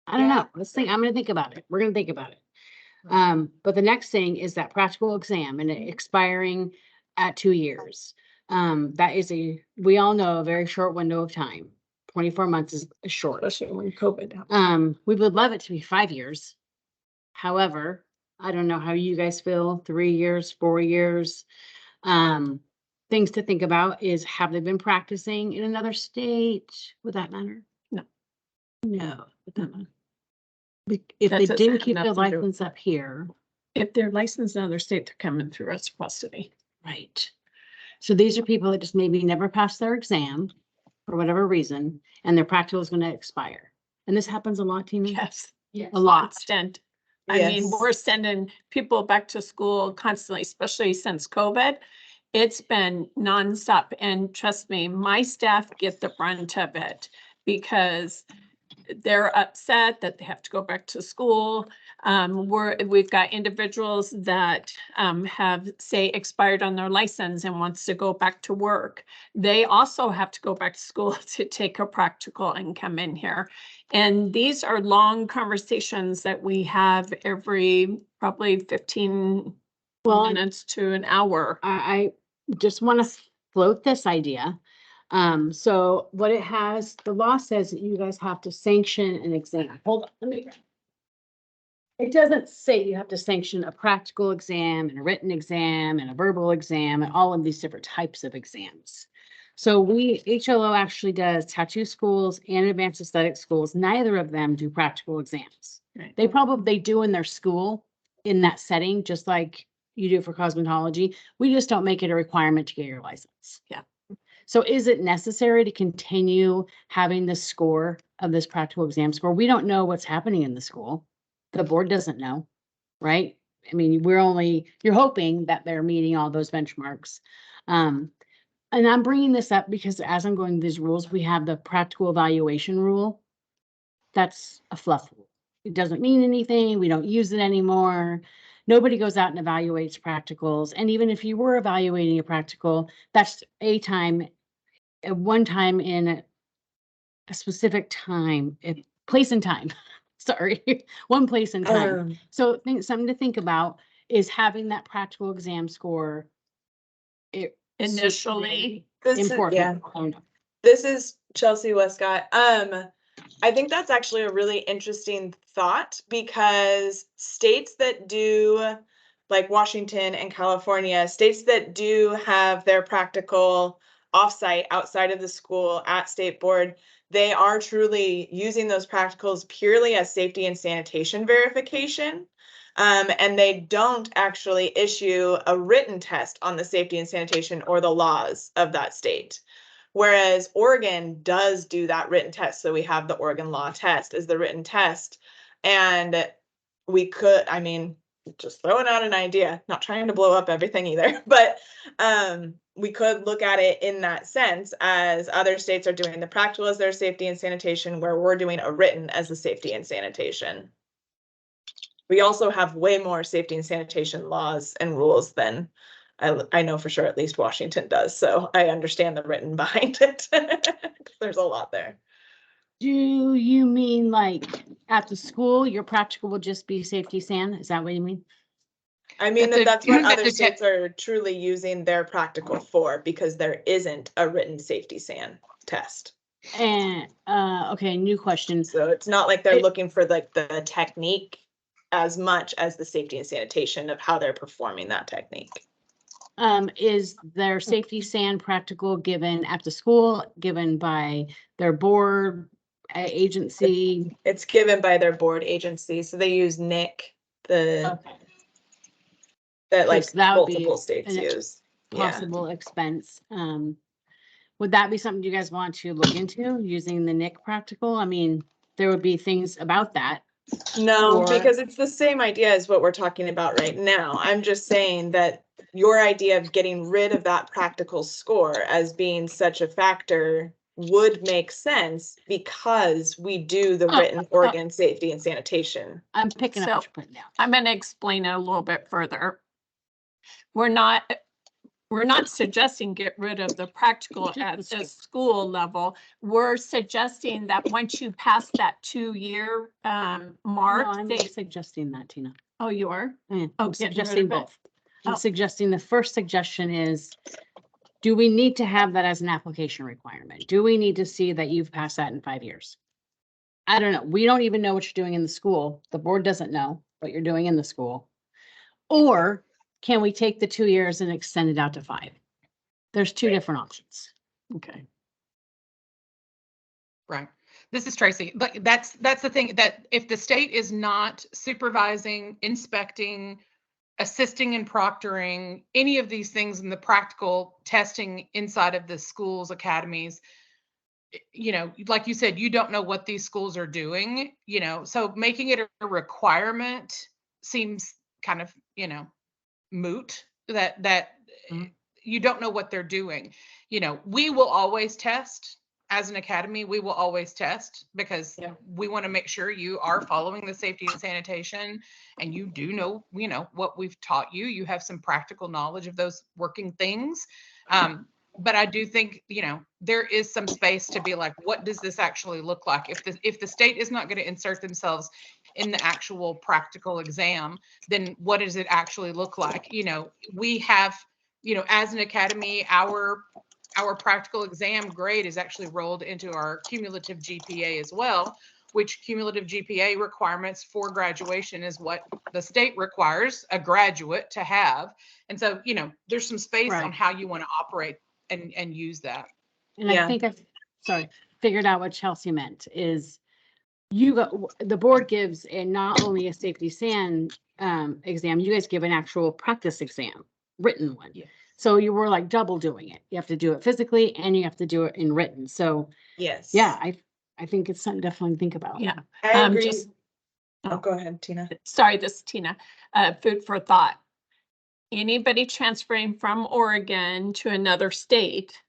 I don't know. I'm gonna think about it. We're gonna think about it. But the next thing is that practical exam and it expiring at 2 years. That is we all know, a very short window of time. 24 months is short. Especially when COVID happened. We would love it to be 5 years. However, I don't know how you guys feel, 3 years, 4 years. Things to think about is, have they been practicing in another state? Would that matter? No. No, would that matter? If That they doesn't didn't have keep their nothing to do- license up here, If they're licensed in another state, they're coming through reciprocity. right? So these are people that just maybe never passed their exam for whatever reason, and their practical is gonna expire. And this happens a lot, Tina? Yes. Yes. A lot. Constant. I mean, Yes. we're sending people back to school constantly, especially since COVID. It's been nonstop. And trust me, my staff get the brunt of it because they're upset that they have to go back to school. We've got individuals that have, say, expired on their license and wants to go back to work. They also have to go back to school to take a practical and come in here. And these are long conversations that we have every probably 15 minutes to an hour. I just want to float this idea. So what it has, the law says that you guys have to sanction an exam. Hold on, let me. It doesn't say you have to sanction a practical exam and a written exam and a verbal exam and all of these different types of exams. So HLO actually does tattoo schools and advanced aesthetic schools. Neither of them do practical exams. Right. They do in their school in that setting, just like you do for cosmetology. We just don't make it a requirement to get your license. Yeah. So is it necessary to continue having the score of this practical exam score? We don't know what's happening in the school. The board doesn't know, right? I mean, you're hoping that they're meeting all those benchmarks. And I'm bringing this up because as I'm going these rules, we have the practical evaluation rule. That's a fluff rule. It doesn't mean anything. We don't use it anymore. Nobody goes out and evaluates practicals. And even if you were evaluating a practical, that's one time in a specific time, place and time. Sorry, one place and time. So something to think about is having that practical exam score. Initially. Important. This is Chelsea Westcott. I think that's actually a really interesting thought because states that do, like Washington and California, states that do have their practical offsite outside of the school at state board, they are truly using those practicals purely as safety and sanitation verification. And they don't actually issue a written test on the safety and sanitation or the laws of that state. Whereas Oregon does do that written test. So we have the Oregon law test as the written test. And we could, I mean, just throwing out an idea, not trying to blow up everything either, but we could look at it in that sense as other states are doing the practical as their safety and sanitation, where we're doing a written as the safety and sanitation. We also have way more safety and sanitation laws and rules than I know for sure at least Washington does. So I understand the written behind it. There's a lot there. Do you mean like at the school, your practical will just be safety san? Is that what you mean? I mean, that's what other states are truly using their practical for, because there isn't a written safety san test. And okay, new question. So it's not like they're looking for like the technique as much as the safety and sanitation of how they're performing that technique. Is their safety san practical given at the school, given by their board agency? It's given by their board agency. So they use NIC, that like that would multiple be states use. Possible expense. Would that be something you guys want to look into, using the NIC practical? I mean, there would be things about that. No, because it's the same idea as what we're talking about right now. I'm just saying that your idea of getting rid of that practical score as being such a factor would make sense because we do the written Oregon safety and sanitation. I'm picking up what you're putting down. I'm going to explain it a little bit further. We're not suggesting get rid of the practical at the school level. We're suggesting that once you pass that 2-year mark. No, I'm not suggesting that, Tina. Oh, you are? I'm suggesting both. I'm suggesting the first suggestion is, do we need to have that as an application requirement? Do we need to see that you've passed that in 5 years? I don't know. We don't even know what you're doing in the school. The board doesn't know what you're doing in the school. Or can we take the 2 years and extend it out to 5? There's two different options. Okay. Right. This is Tracy. But that's the thing, that if the state is not supervising, inspecting, assisting in proctoring, any of these things in the practical testing inside of the schools, academies, you know, like you said, you don't know what these schools are doing, you know, so making it a requirement seems kind of, you know, moot, that you don't know what they're doing. You know, we will always test. As an academy, we will always test because we want to make sure you are following the safety and sanitation, and you do know, you know, what we've taught you. You have some practical knowledge of those working things. But I do think, you know, there is some space to be like, what does this actually look like? If the state is not going to insert themselves in the actual practical exam, then what does it actually look like? You know, we have, you know, as an academy, our practical exam grade is actually rolled into our cumulative GPA as well, which cumulative GPA requirements for graduation is what the state requires a graduate to have. And so, you know, there's some space on how you want to operate and use that. And I think figured out what Chelsea meant is the board gives not only a safety san exam, you guys give an actual practice exam, written one. Yeah. So you were like double doing it. You have to do it physically and you have to do it in written. So yes, yeah, I think it's something to definitely think about. Yeah, I agree. Oh, go ahead, Tina. Sorry, this is Tina. Food for thought. Anybody transferring from Oregon to another state,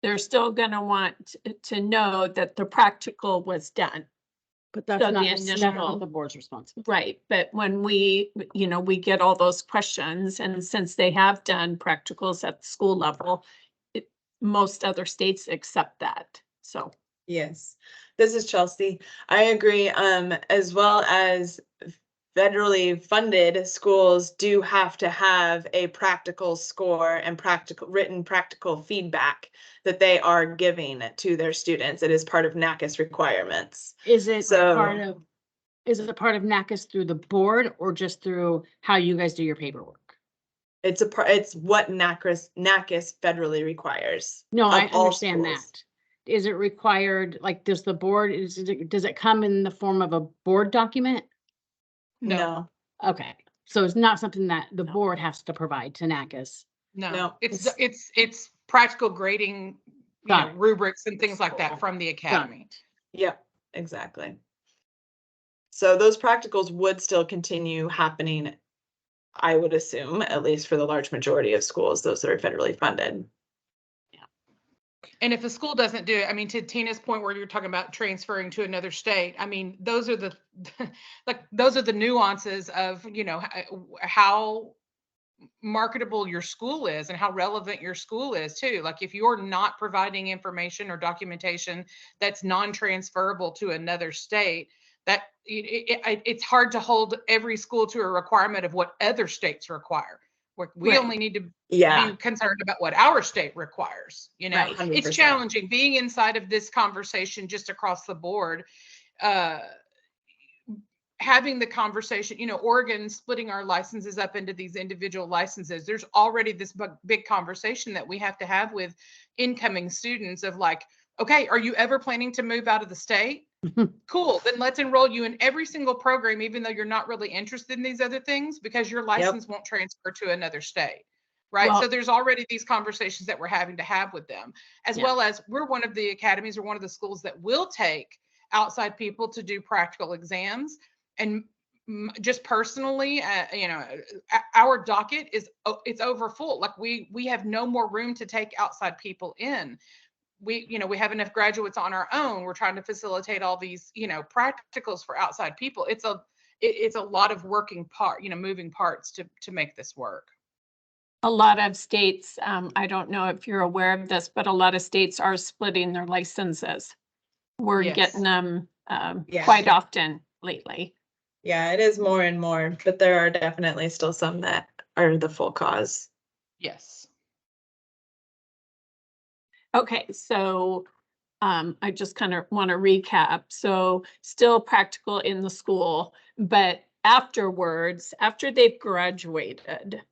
they're still gonna want to know that the practical was done. But that's So not, the that's not initial- the board's responsibility. Right, but when we get all those questions, and since they have done practicals at the school level, most other states accept that, so. Yes, this is Chelsea. I agree, as well as federally funded schools do have to have a practical score and written practical feedback that they are giving to their students. It is part of NACIS requirements. Is it So- part of, is it a part of NACIS through the board or just through how you guys do your paperwork? It's it's what NACIS federally requires. No, I of all understand schools. that. Is it required, like, does the board, does it come in the form of a board document? No, Okay, so it's not something that the No. board has to provide to NACIS. No, No, it's practical grading, Got it. rubrics and things like that from the academy. yep, exactly. So those practicals would still continue happening, I would assume, at least for the large majority of schools, those that are federally funded. And if a school doesn't do it, I mean, to Tina's point where you're talking about transferring to another state, I mean, those are the, those are the nuances of, how marketable your school is and how relevant your school is too. Like if you're not providing information or documentation that's non-transferable to another state, that it's hard to hold every school to a requirement of what other states require. We Right. only need to Yeah, be concerned about what our state requires, Right. 100%. It's challenging being inside of this conversation just across the board. Having the conversation, Oregon splitting our licenses up into these individual licenses. There's already this big conversation that we have to have with incoming students of like, okay, are you ever planning to move out of the state? Cool, then let's enroll you in every single program, even though you're not really interested in these other things, because your license won't transfer to another state. Right. Well- So there's already these conversations that we're having to have with them, as Yeah. well as we're one of the academies or one of the schools that will take outside people to do practical exams. And just personally, our docket it's over full. Like we have no more room to take outside people in. We have enough graduates on our own. We're trying to facilitate all these, practicals for outside people. It's a lot of moving parts to make this work. A lot of states, I don't know if you're aware of this, but a lot of states are splitting their licenses. We're Yes. getting them Yeah. quite often lately. Yeah, it is more and more, but there are definitely still some that are the full cause. Yes. Okay, so I just kind of want to recap. So still practical in the school, but afterwards, after they've graduated,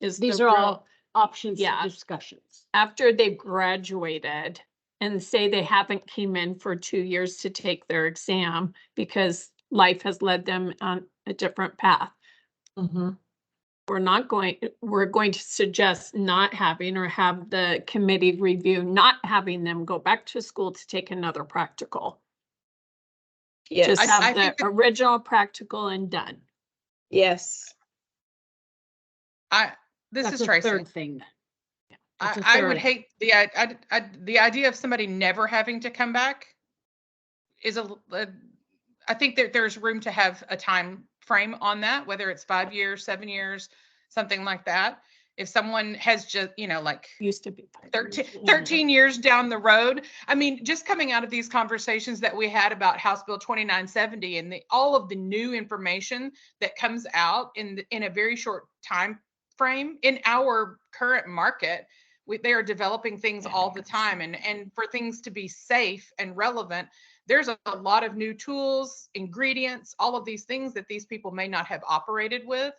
is These the are real- all options, Yeah. discussions. after they've graduated and say they haven't came in for 2 years to take their exam because life has led them on a different path. We're going to suggest not having or have the committee review, not having them go back to school to take another practical. Yes. Just I have think the that- original practical and done. Yes. This That's is a Tracy. third thing. That's a I would third. hate the idea of somebody never having to come back is I think that there's room to have a time frame on that, whether it's 5 years, 7 years, something like that. If someone has just, like Used to be 13 years down the road. I mean, just coming out of these conversations that we had about House Bill 2970 and all of the new information that comes out in a very short time frame in our current market, they are developing things all the time. And for things to be safe and relevant, there's a lot of new tools, ingredients, all of these things that these people may not have operated with.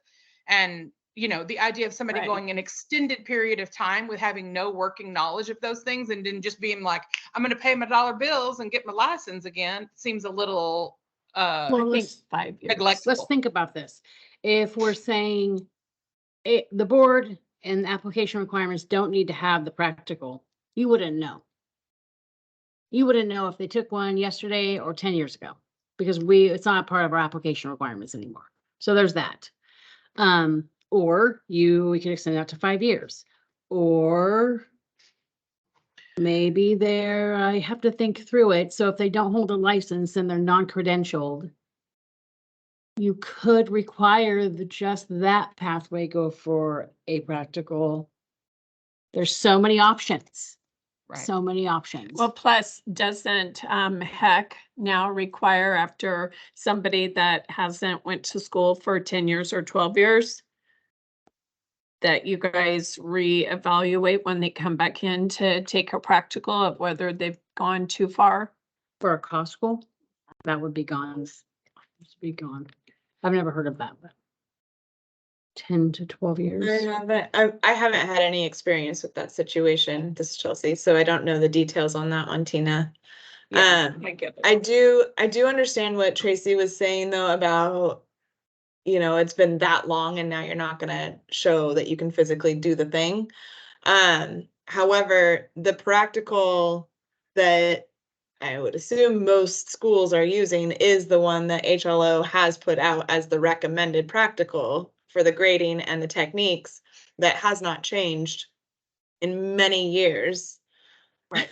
And the idea of somebody Right. going an extended period of time with having no working knowledge of those things and then just being like, I'm going to pay my dollar bills and get my license again, seems a little I Well, think let's, 5 years. neglectful. let's think about this. If we're saying the board and the application requirements don't need to have the practical, you wouldn't know. You wouldn't know if they took one yesterday or 10 years ago. because it's not part of our application requirements anymore. So there's that. Or we can extend it out to 5 years, or maybe I have to think through it. So if they don't hold a license and they're non-credentialed, you could require just that pathway go for a practical. There's so many options. Right. So many options. Well, plus doesn't HEC now require after somebody that hasn't went to school for 10 years or 12 years that you guys reevaluate when they come back in to take a practical of whether they've gone too far? For a cost school, that would be gone. Be gone. I've never heard of that, but 10 to 12 years. I haven't had any experience with that situation. This is Chelsea, so I don't know the details on that one, Tina. Yeah, I get it. I do understand what Tracy was saying though about, it's been that long and now you're not gonna show that you can physically do the thing. However, the practical that I would assume most schools are using is the one that HLO has put out as the recommended practical for the grading and the techniques that has not changed in many years. Right.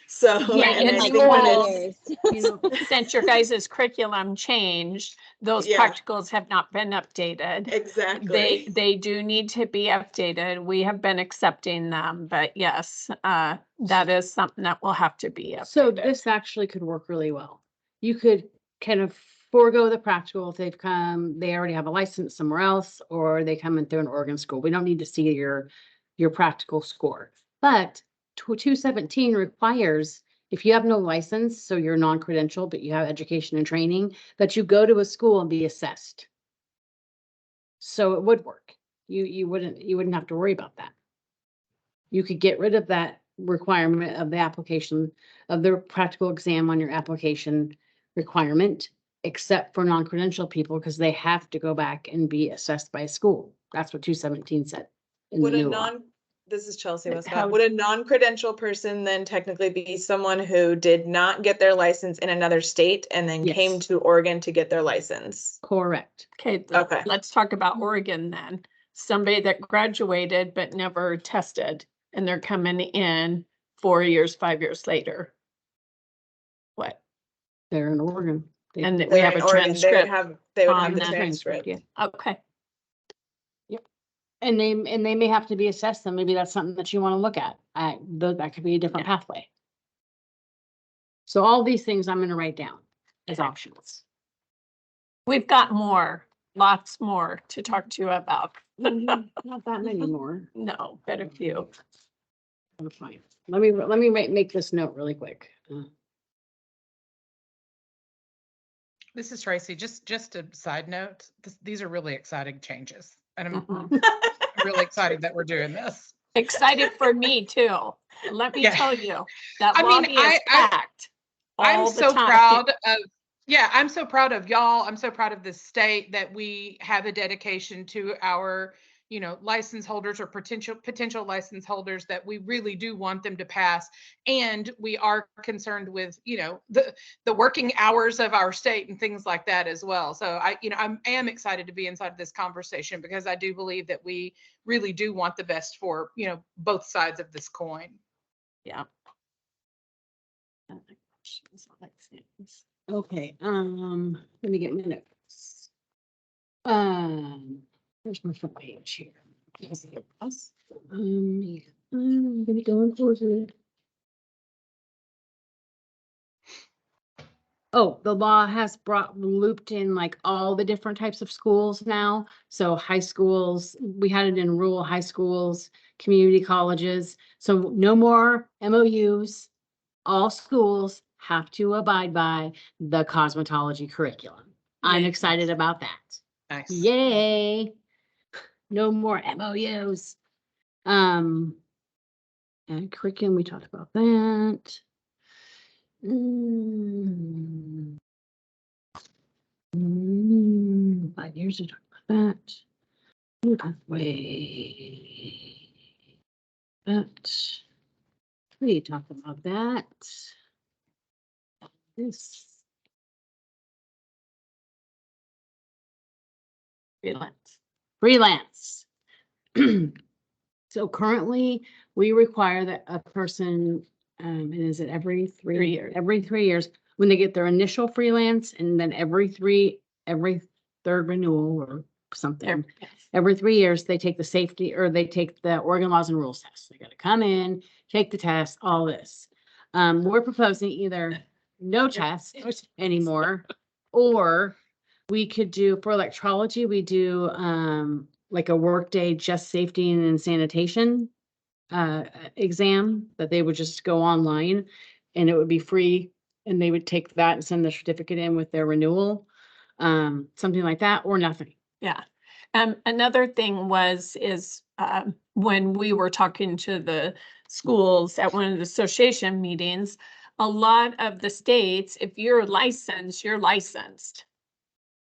So, Yeah, and and I like think when more it's, since your guys' curriculum changed, those Yeah. practicals have not been updated. exactly. They do need to be updated. We have been accepting them, but yes, that is something that will have to be updated. So this actually could work really well. You could kind of forego the practical if they already have a license somewhere else, or they come in through an Oregon school. We don't need to see your practical score. But 217 requires, if you have no license, so you're non-credential, but you have education and training, that you go to a school and be assessed. So it would work. You wouldn't have to worry about that. You could get rid of that requirement of the application of the practical exam on your application requirement, except for non-credential people, because they have to go back and be assessed by a school. That's what 217 said. In Would the a new law. this is Chelsea But Westcott. how- Would a non-credential person then technically be someone who did not get their license in another state and then came Yes. to Oregon to get their license? Correct. Okay, Okay. let's talk about Oregon then. Somebody that graduated but never tested, and they're coming in 4 years, 5 years later. What? They're in Oregon. And that we They're have in a Oregon. transcript. They would on have the that. transcript. Yeah. Okay, And they may have to be assessed, and maybe that's something that you want to look at. That could be a different pathway. So all these things I'm going to write down as options. we've got lots more to talk to you about. Not that many more. No, but a few. Oh, fine. Let me make this note really quick. This is Tracy. Just a side note, these are really exciting changes. And I'm Mhm. really excited that we're doing this. Excited for me too. Let me Yeah. tell you, that I mean, lobby is packed. I'm all the so time. proud of, I'm so proud of y'all. I'm so proud of the state that we have a dedication to our, license holders or potential license holders, that we really do want them to pass. And we are concerned with, the working hours of our state and things like that as well. So I am excited to be inside of this conversation, because I do believe that we really do want the best for, both sides of this coin. Yeah. Okay, let me get my notes. Where's my front page here? Yeah, I'm gonna go and close it. Oh, the law has looped in like all the different types of schools now. So high schools, we had it in rural high schools, community colleges. So no more MOUs. All schools have to abide by the cosmetology curriculum. I'm Yay. excited about that. Nice. Yay. No more MOUs. And curriculum, we talked about that. 5 years to talk about that. New pathway. That. We talked about that. This. Freelance. So currently, we require that a person, and is it every 3 years. Every 3 years, when they get their initial freelance, and then every third renewal or something. Every 3 years, they take the safety, or they take the Oregon laws and rules test. They gotta come in, take the test, all this. We're proposing either no test anymore, or we could do, for electrology, we do, like a workday, just safety and sanitation exam that they would just go online, and it would be free, and they would take that and send the certificate in with their renewal. Something like that, or nothing. Yeah. Another thing is when we were talking to the schools at one of the association meetings, a lot of the states, if you're licensed, you're licensed.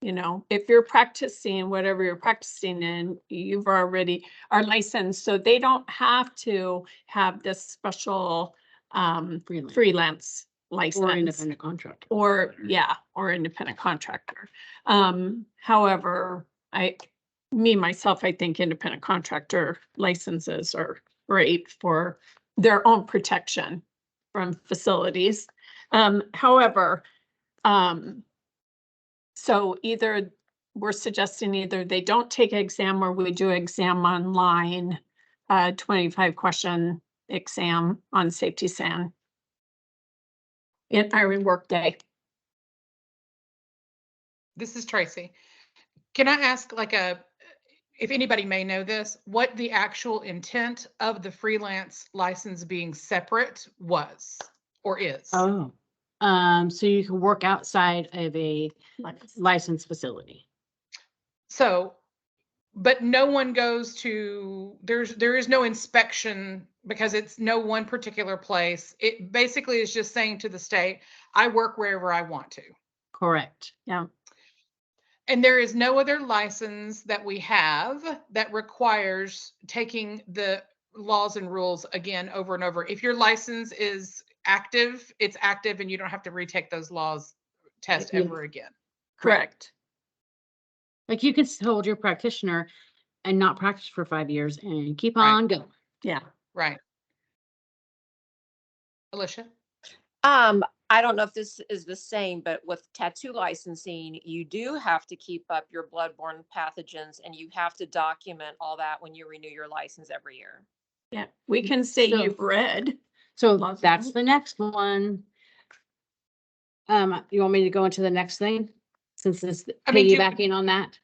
You know, if you're practicing whatever you're practicing in, you've already are licensed, so they don't have to have this special freelance license. Or independent contractor. Or independent contractor. However, myself, I think independent contractor licenses are great for their own protection from facilities. However, so either we're suggesting either they don't take an exam, or we do exam online, 25 question exam on safety SAN in our workday. This is Tracy. Can I ask if anybody may know this, what the actual intent of the freelance license being separate was or is? Oh, so you can work outside of a licensed facility. So, but no one goes to, there is no inspection because it's no one particular place. It basically is just saying to the state, I work wherever I want to. Correct. Yeah. And there is no other license that we have that requires taking the laws and rules again over and over. If your license is active, it's active, and you don't have to retake those laws test ever again. Correct. Like you could hold your practitioner and not practice for 5 years and keep on going. Yeah. Right. Alicia? I don't know if this is the same, but with tattoo licensing, you do have to keep up your bloodborne pathogens, and you have to document all that when you renew your license every year. Yeah, we can say So- you've read. So that's the next one. You want me to go into the next thing? Since it's I mean, piggybacking on that?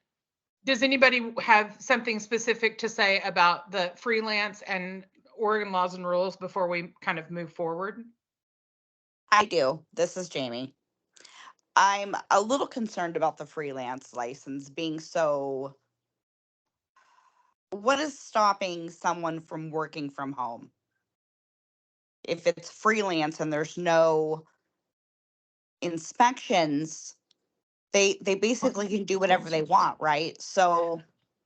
Does anybody have something specific to say about the freelance and Oregon laws and rules before we kind of move forward? I do. This is Jamie. I'm a little concerned about the freelance license being so. What is stopping someone from working from home? If it's freelance and there's no inspections, they basically can do whatever they want, right? So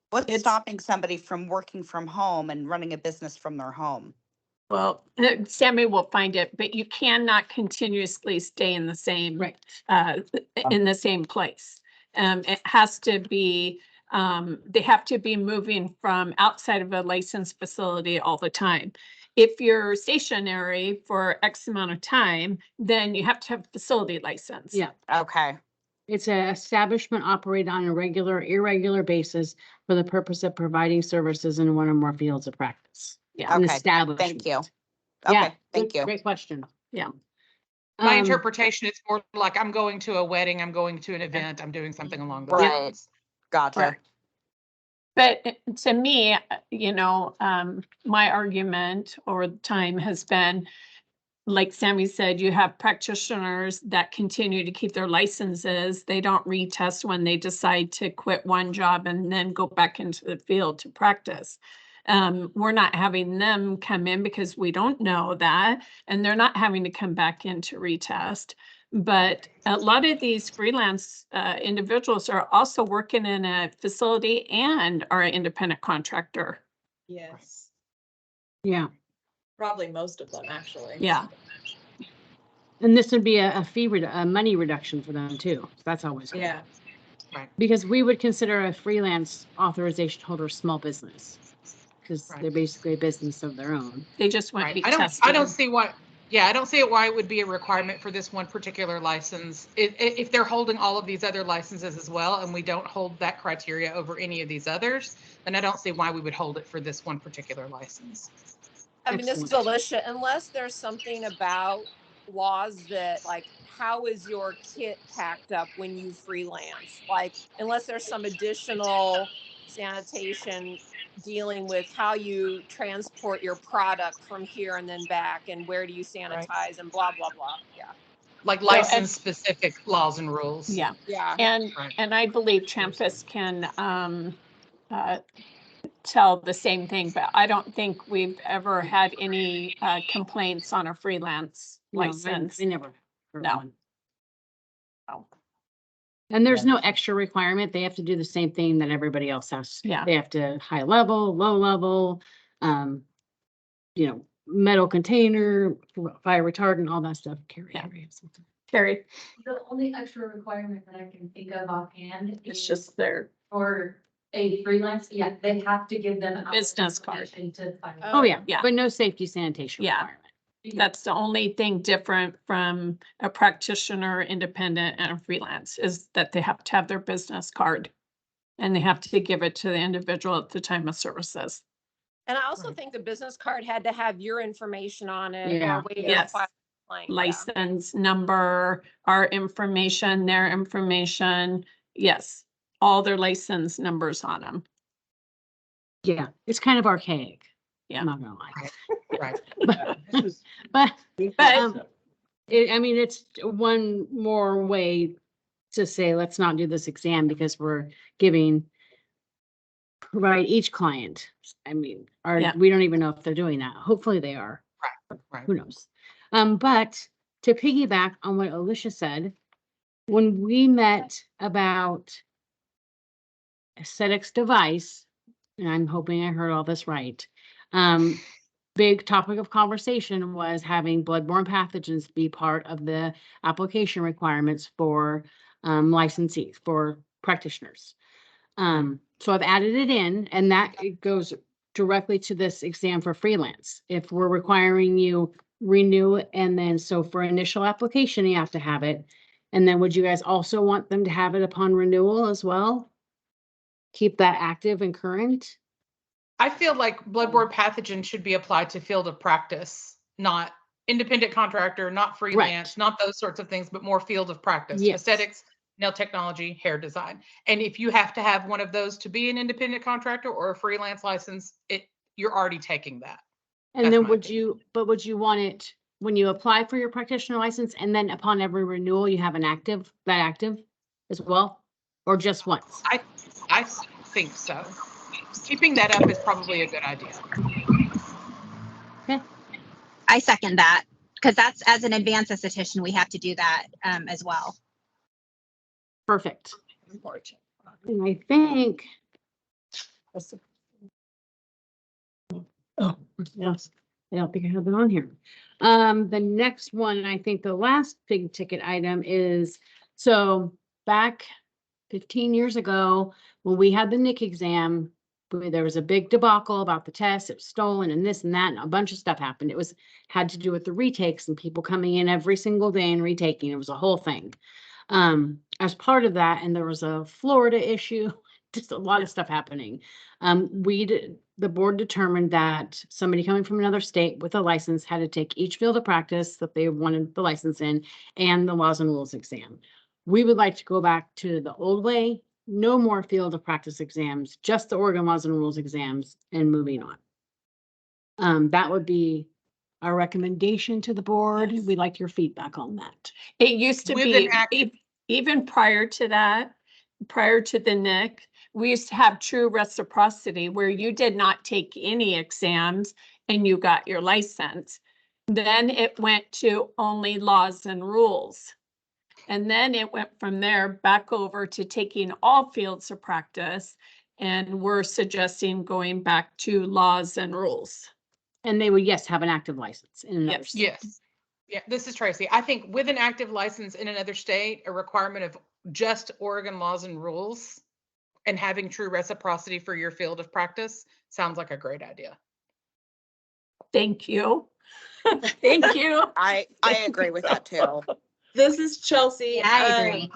what's stopping somebody from working from home and running a business from their home? Well, Sammy will find it, but you cannot continuously stay in the same in the same place. It has to be they have to be moving from outside of a licensed facility all the time. If you're stationary for X amount of time, then you have to have a facility license. Yeah. Okay. It's an establishment operated on a regular, irregular basis for the purpose of providing services in one or more fields of practice. Yeah. An Okay. establishment. Thank you. Yeah, Okay. Thank you. Great question. Yeah. My interpretation is more like I'm going to a wedding, I'm going to an event, I'm doing something along those Right. lines. Gotcha. Right. But to me, you know, my argument over time has been, like Sammy said, you have practitioners that continue to keep their licenses. They don't retest when they decide to quit one job and then go back into the field to practice. We're not having them come in because we don't know that, and they're not having to come back in to retest. But a lot of these freelance individuals are also working in a facility and are an independent contractor. Yes. Yeah. Probably most of them, actually. Yeah. And this would be a money reduction for them too. That's always good. Yeah. Right. Because we would consider a freelance authorization holder small business. Because Right. they're basically a business of their own. They just wouldn't Right. be I tested. don't see why. Yeah, I don't see it why it would be a requirement for this one particular license. If they're holding all of these other licenses as well, and we don't hold that criteria over any of these others, then I don't see why we would hold it for this one particular license. I mean, this is Excellent. Alicia, unless there's something about laws that like, how is your kit packed up when you freelance? Like, unless there's some additional sanitation dealing with how you transport your product from here and then back and where do you sanitize and blah, blah, blah. Yeah. Like So, license specific laws and rules. Yeah. Yeah. Right. And I believe Champus can tell the same thing, but I don't think we've ever had any complaints on a freelance No, license. I never heard No. one. No. And there's no extra requirement. They have to do the same thing that everybody else has. Yeah. They have to high level, low level, you know, metal container, fire retardant, all that stuff. Yeah. Something. Carrie, The only extra requirement that I can think of offhand it's is just their, for a freelance, yeah, they have to give them a Business card. To file. Oh, yeah. Yeah. But no safety sanitation Yeah. requirement. that's the only thing different from a practitioner, independent, and a freelance is that they have to have their business card. And they have to give it to the individual at the time of services. And I also think the business card had to have your information on it Yeah. or way to Yes. file a claim. Yeah. License number, our information, their information. Yes, all their license numbers on them. Yeah. It's kind of archaic. Yeah. I'm not gonna lie. Right. But But I mean, it's one more way to say, let's not do this exam because we're provide each client. I mean, Yeah. we don't even know if they're doing that. Hopefully they are. Right. Who knows? But to piggyback on what Alicia said, when we met about aesthetics device, and I'm hoping I heard all this right, big topic of conversation was having bloodborne pathogens be part of the application requirements for licensees, for practitioners. So I've added it in, and that it goes directly to this exam for freelance. If we're requiring you renew, and then so for initial application, you have to have it. And then would you guys also want them to have it upon renewal as well? Keep that active and current? I feel like bloodborne pathogen should be applied to field of practice, not independent contractor, not freelance, not those sorts of things, but more field of practice. Yes. Aesthetics, nail technology, hair design. And if you have to have one of those to be an independent contractor or a freelance license, you're already taking that. And That's then my would opinion. would you want it when you apply for your practitioner license, and then upon every renewal, you have that active as well? Or just once? I think so. Keeping that up is probably a good idea. I second that, because that's as an advanced esthetician, we have to do that as well. Perfect. And I think. Oh, yes. I don't think I have it on here. The next one, I think the last big ticket item is, so back 15 years ago, when we had the NIC exam, there was a big debacle about the test. It was stolen and this and that, and a bunch of stuff happened. It had to do with the retakes and people coming in every single day and retaking. It was a whole thing. As part of that, and there was a Florida issue, just a lot of stuff happening. The board determined that somebody coming from another state with a license had to take each field of practice that they wanted the license in and the laws and rules exam. We would like to go back to the old way, no more field of practice exams, just the Oregon laws and rules exams, and moving on. That would be our recommendation to the board. We'd like your feedback on that. it used to With be, an active- even prior to that, prior to the NIC, we used to have true reciprocity where you did not take any exams and you got your license. Then it went to only laws and rules. And then it went from there back over to taking all fields of practice. And we're suggesting going back to laws and rules. And they would, yes, have an active license in another state. Yes. Yeah, this is Tracy. I think with an active license in another state, a requirement of just Oregon laws and rules and having true reciprocity for your field of practice sounds like a great idea. Thank you. Thank you. I agree with that too. This is Chelsea. Yeah, I agree.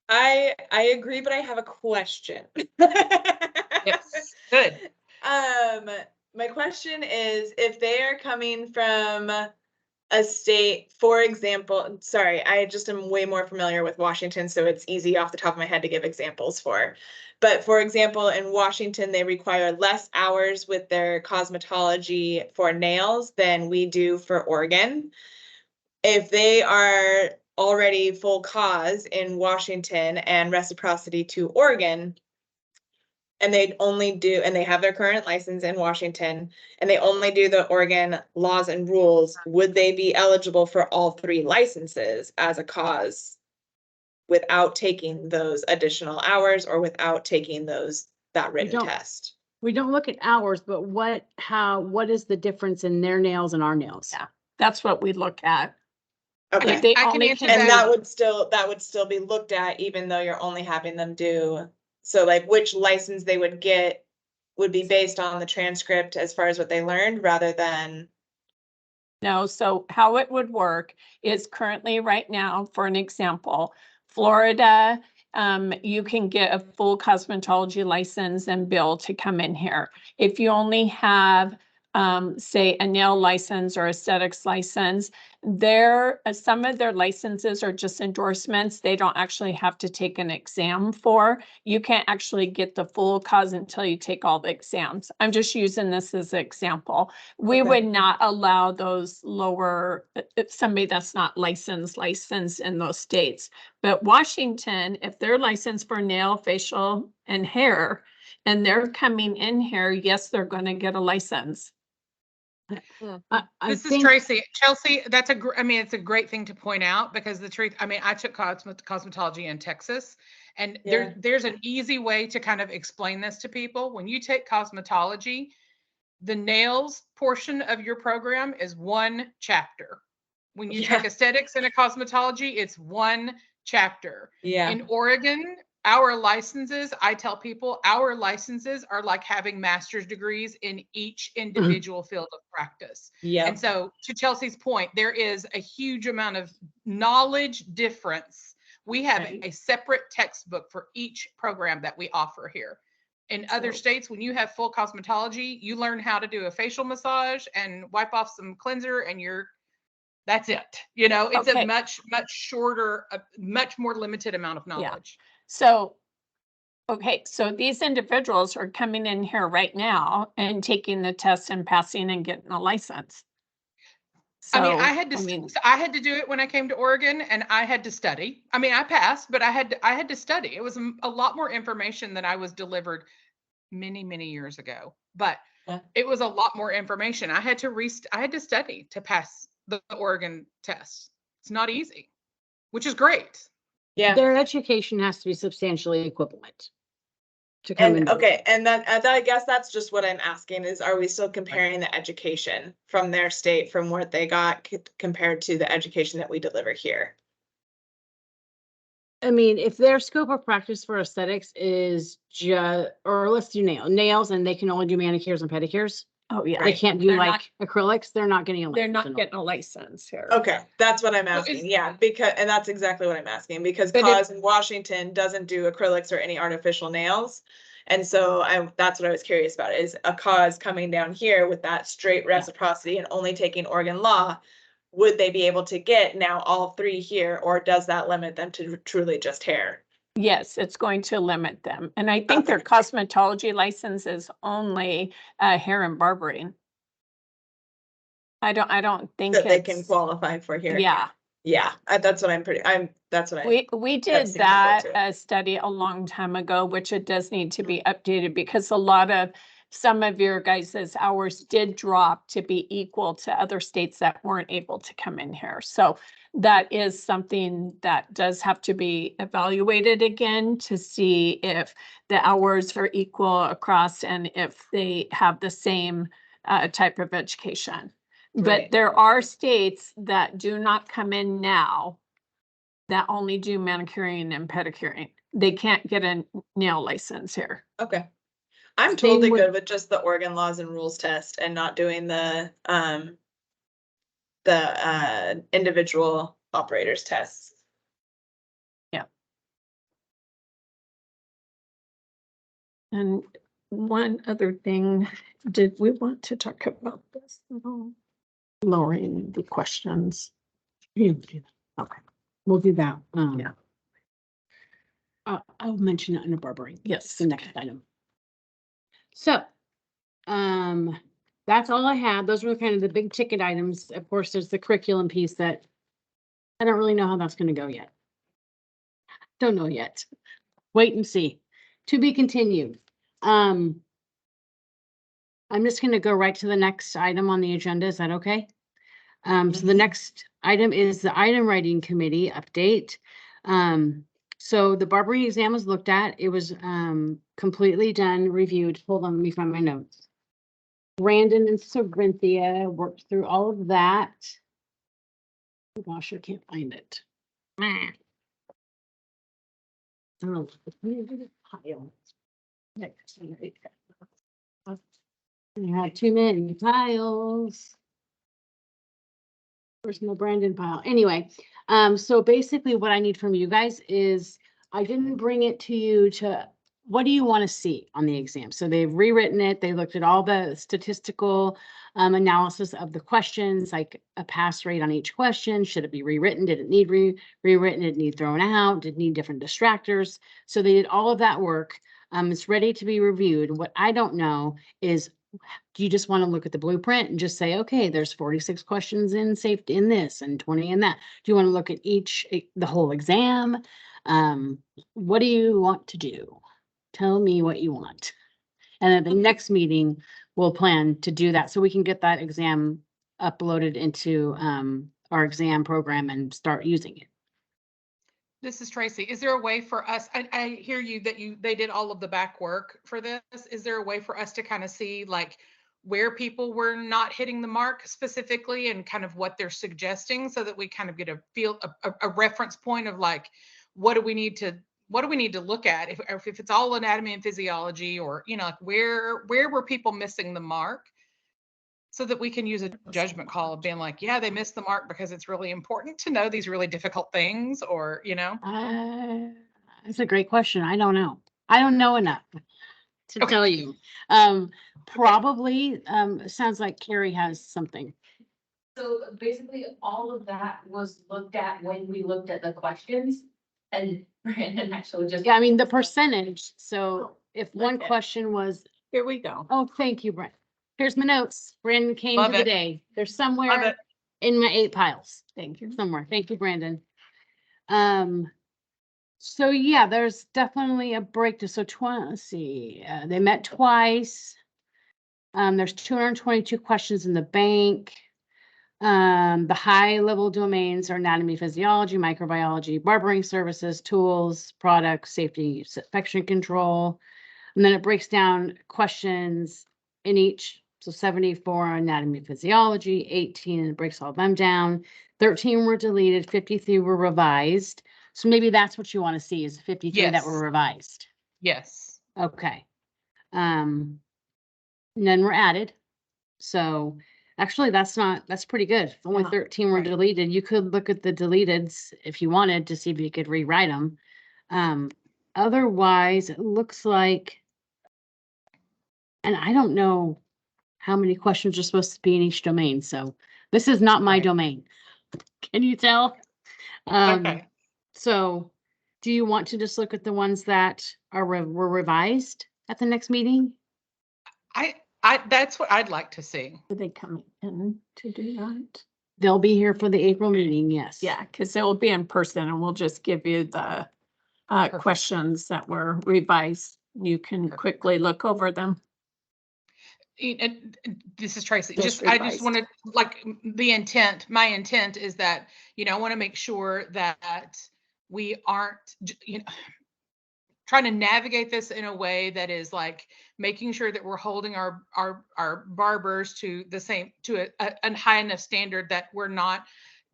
I agree, but I have a question. Yes, good. My question is, if they are coming from a state, for example, sorry, I just am way more familiar with Washington, so it's easy off the top of my head to give examples for. But for example, in Washington, they require less hours with their cosmetology for nails than we do for Oregon. If they are already full cause in Washington and reciprocity to Oregon, and they have their current license in Washington, and they only do the Oregon laws and rules, would they be eligible for all 3 licenses as a cause without taking those additional hours or without taking that written don't- test? We don't look at hours, but what is the difference in their nails and our nails? Yeah, that's what we look at. Okay. If they I can only answer can And do- that would still be looked at, even though you're only having them do, so like which license they would get would be based on the transcript as far as what they learned rather than. No, so how it would work is currently right now, for an example, Florida, you can get a full cosmetology license and bill to come in here. If you only have, say, a nail license or aesthetics license, some of their licenses are just endorsements. They don't actually have to take an exam for. You can't actually get the full cause until you take all the exams. I'm just using this as an example. We Okay. would not allow those lower, if somebody that's not licensed in those states. But Washington, if they're licensed for nail, facial, and hair, and they're coming in here, yes, they're going to get a license. This is Tracy. Chelsea, it's a great thing to point out, because the truth, I took cosmetology in Texas, and Yeah. there's an easy way to kind of explain this to people. When you take cosmetology, the nails portion of your program is 1 chapter. When you take aesthetics and a cosmetology, it's 1 chapter. Yeah. In Oregon, our licenses, I tell people, our licenses are like having master's degrees in each individual field of practice. Yeah. And so, to Chelsea's point, there is a huge amount of knowledge difference. We have a separate textbook for each program that we offer here. In other states, when you have full cosmetology, you learn how to do a facial massage and wipe off some cleanser, and that's it. It's Okay. a much shorter, a much more limited amount of knowledge. So, okay, so these individuals are coming in here right now and taking the test and passing and getting a license. So, I had to do it when I came to Oregon, and I had to study. I passed, but I had to study. It was a lot more information than I was delivered many years ago. But it was a lot more information. I had to study to pass the Oregon test. It's not easy, which is great. Yeah. Their education has to be substantially equivalent to come in. And okay, and then I guess that's just what I'm asking is, are we still comparing the education from their state, from what they got compared to the education that we deliver here? If their scope of practice for aesthetics is or let's do nails, and they can only do manicures and pedicures. Oh, yeah. They can't do They're like acrylics. They're not getting a license. They're not getting a license here. Okay, that's what I'm asking. Yeah, and that's exactly what I'm asking, because COS in Washington doesn't do acrylics or any artificial nails. And so that's what I was curious about, is a COS coming down here with that straight reciprocity and only taking Oregon law, would they be able to get now all 3 here, or does that limit them to truly just hair? Yes, it's going to limit them. And I think their cosmetology license is only hair and barbering. I don't think that they can qualify for here. Yeah. That's what We did that study a long time ago, which it does need to be updated, because some of your guys' hours did drop to be equal to other states that weren't able to come in here. So that is something that does have to be evaluated again to see if the hours are equal across and if they have the same type of education. But there are states that do not come in now that only do manicuring and pedicuring. They can't get a nail license here. Okay. I'm Same totally with- good with just the Oregon laws and rules test and not doing the individual operators tests. And one other thing, did we want to talk about this? No. Lowering the questions. You do that. Okay, we'll do that. Yeah. I'll mention it under barbering. Yes. The next item. So, that's all I had. Those were kind of the big ticket items. Of course, there's the curriculum piece that I don't really know how that's gonna go yet. Don't know yet. Wait and see. To be continued. I'm just gonna go right to the next item on the agenda. Is that okay? So the next item is the item writing committee update. So the barbering exam was looked at. It was completely done, reviewed. Hold on, let me find my notes. Brandon and Sarinthia worked through all of that. Oh gosh, I can't find it. Oh, pile. Next, you had too many piles. Where's my Brandon pile? Anyway, so basically what I need from you guys is, I didn't bring it to you to, what do you want to see on the exam? So they've rewritten it. They looked at all the statistical analysis of the questions, like a pass rate on each question. Should it be rewritten? Did it need rewritten? Did it need thrown out? Did it need different distractors? So they did all of that work. It's ready to be reviewed. What I don't know is, do you just want to look at the blueprint and just say, okay, there's 46 questions in safety in this and 20 in that? Do you want to look at the whole exam? What do you want to do? Tell me what you want. And at the next meeting, we'll plan to do that so we can get that exam uploaded into our exam program and start using it. This is Tracy. Is there a way for us, I hear you that they did all of the back work for this. Is there a way for us to kind of see like where people were not hitting the mark specifically and kind of what they're suggesting, so that we kind of get a reference point of like, what do we need to look at if it's all anatomy and physiology, or, you know, like where were people missing the mark, so that we can use a judgment call of being like, yeah, they missed the mark because it's really important to know these really difficult things, or, you know. That's a great question. I don't know. I don't know enough to tell you. Probably, sounds like Carrie has something. So basically, all of that was looked at when we looked at the questions, and Brandon actually just. Yeah, I mean, the percentage. So if one Okay. question was, Here we go. oh, thank you, Brent. Here's my notes. Brandon came Love to the it. day. They're Love somewhere it. in my 8 piles, Thank you. somewhere. Thank you, Brandon. So yeah, there's definitely a breakdown. So let's see, they met twice. There's 222 questions in the bank. The high level domains are anatomy, physiology, microbiology, barbering services, tools, products, safety, infection control. And then it breaks down questions in each. So 74 anatomy, physiology, 18, and it breaks all of them down. 13 were deleted, 53 were revised. So maybe that's what you want to see, is 53 that were Yes. revised. Yes. Okay. None were added. So actually that's pretty good. If only Yeah, 13 were right. deleted. You could look at the deleteds if you wanted to see if you could rewrite them. Otherwise, it looks like, and I don't know how many questions are supposed to be in each domain. So this is not my Right. domain. Can you tell? Okay. So do you want to just look at the ones that were revised at the next meeting? That's what I'd like to see. Are they coming in to do that? They'll be here for the April meeting, yes. Yeah, because it will be in person, and we'll just give you the Perfect. questions that were revised. You can Perfect. quickly look over them. And this is Tracy. Just I just revised. wanted, like, my intent is that, you know, I want to make sure that we aren't, you know, trying to navigate this in a way that is like making sure that we're holding our barbers to the same, to a high enough standard that we're not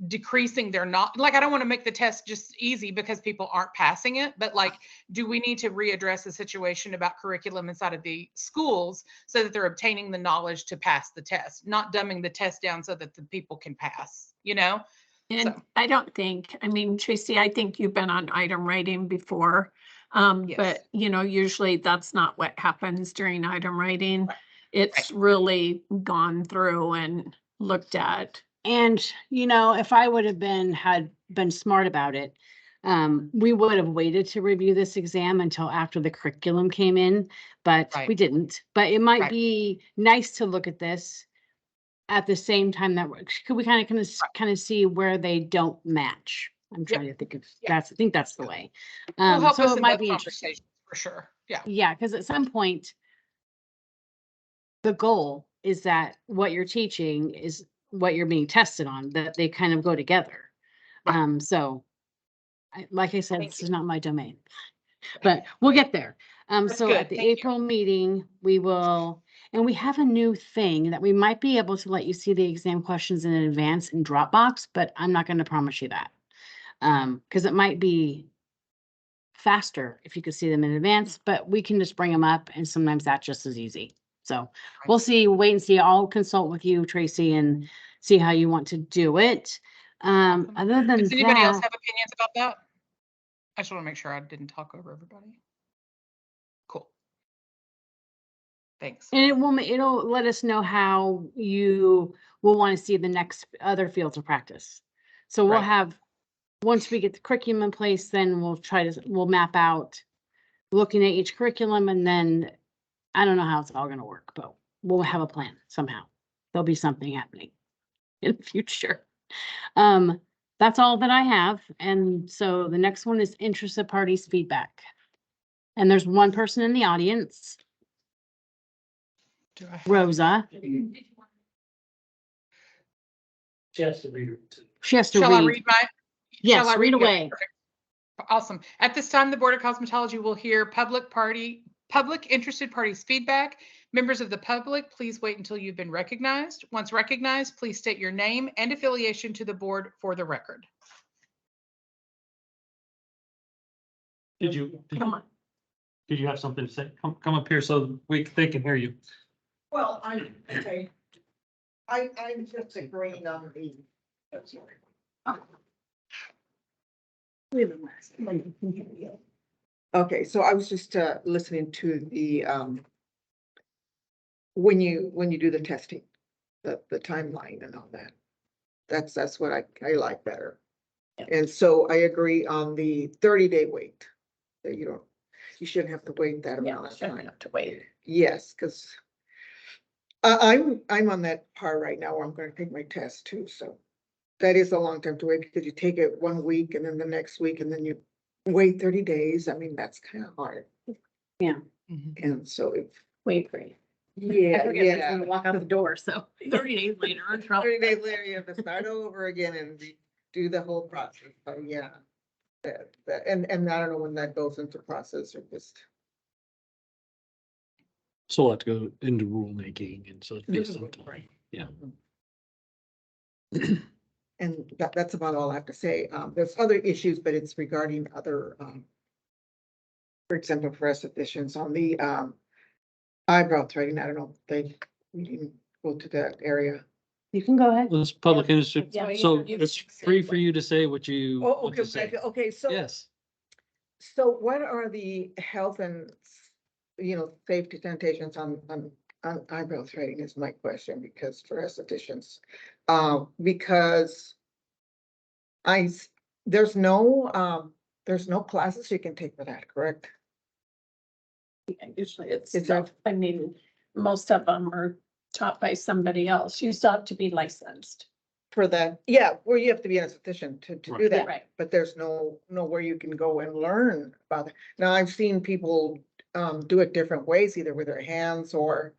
decreasing their not, like, I don't want to make the test just easy because people aren't passing it, but like, do we need to readdress the situation about curriculum inside of the schools so that they're obtaining the knowledge to pass the test, not dumbing the test down so that the people can pass, you know? And So- I don't think, I mean, Tracy, I think you've been on item writing before. Yes. But you know, usually that's not what happens during item writing. Right. It's really gone through and looked at. And, you know, if I would have had been smart about it, we would have waited to review this exam until after the curriculum came in, but Right. we didn't. But it might Right. be nice to look at this at the same time that we kind of see where they don't match. I'm trying to think of Yeah. I think that's the way. Will help So us it in might that be interesting. conversation for sure. Yeah. Yeah, because at some point, the goal is that what you're teaching is what you're being tested on, that they kind of go together. Right. So like I said, Thank this you. is not my domain, but we'll get there. That's So good. at the Thank you. April meeting, we will, and we have a new thing that we might be able to let you see the exam questions in advance in Dropbox, but I'm not going to promise you that. Because it might be faster if you could see them in advance, but we can just bring them up and sometimes that's just as easy. So we'll see, wait and see. I'll consult with you, Tracy, and see how you want to do it. Awesome. Other than Does anybody else that, have opinions about that? I just want to make sure I didn't talk over everybody. Cool. Thanks. and it'll let us know how you will want to see the next other fields of practice. So we'll Right. have, once we get the curriculum in place, then we'll map out looking at each curriculum, and then I don't know how it's all going to work, but we'll have a plan somehow. There'll be something happening in the future. That's all that I have. And so the next one is interested parties feedback. And there's one person in the audience, Do I have- Rosa. She has to read it. She has to Shall I read. read my? Yes, shall I read it? away. Perfect. Awesome. At this time, the Board of Cosmetology will hear public interested parties feedback. Members of the public, please wait until you've been recognized. Once recognized, please state your name and affiliation to the board for the record. Did you Come on. have something to say? Come up here so they can hear you. Well, okay. I'm just agreeing on the. Okay, so I was just listening to the when you do the testing, the timeline and all that. That's what I like better. And so I agree on the 30-day wait. That you shouldn't have to wait that Yeah, amount of shouldn't time. have to wait. Yes, because I'm on that part right now where I'm going to take my test too. So that is a long time to wait because you take it 1 week and then the next week and then you wait 30 days. I mean, that's kind of hard. Yeah. And so if, Wait for you. yeah. Walk out the door, so 30 days later. 30 days later, you have to start over again and do the whole process. So yeah. And I don't know when that goes into process or just. So we'll have to go into rulemaking and so. It takes some time. Right. Yeah. And that's about all I have to say. There's other issues, but it's regarding other, for example, for estheticians on the eyebrow threading. I don't know if we didn't go to that area. You can go ahead. Well, it's public industry, Yeah, so you it's can say free what- for you to say what you Oh, want to say. okay, so. Yes. So what are the health and, safety sanitations on eyebrow threading is my question, because for estheticians, because there's no classes you can take for that, correct? Usually it's Is there- I mean, most of them are taught by somebody else. You still have to be licensed. For that, yeah, where you have to be an esthetician to do Right. that. Right. But there's nowhere you can go and learn about it. Now, I've seen people do it different ways, either with their hands or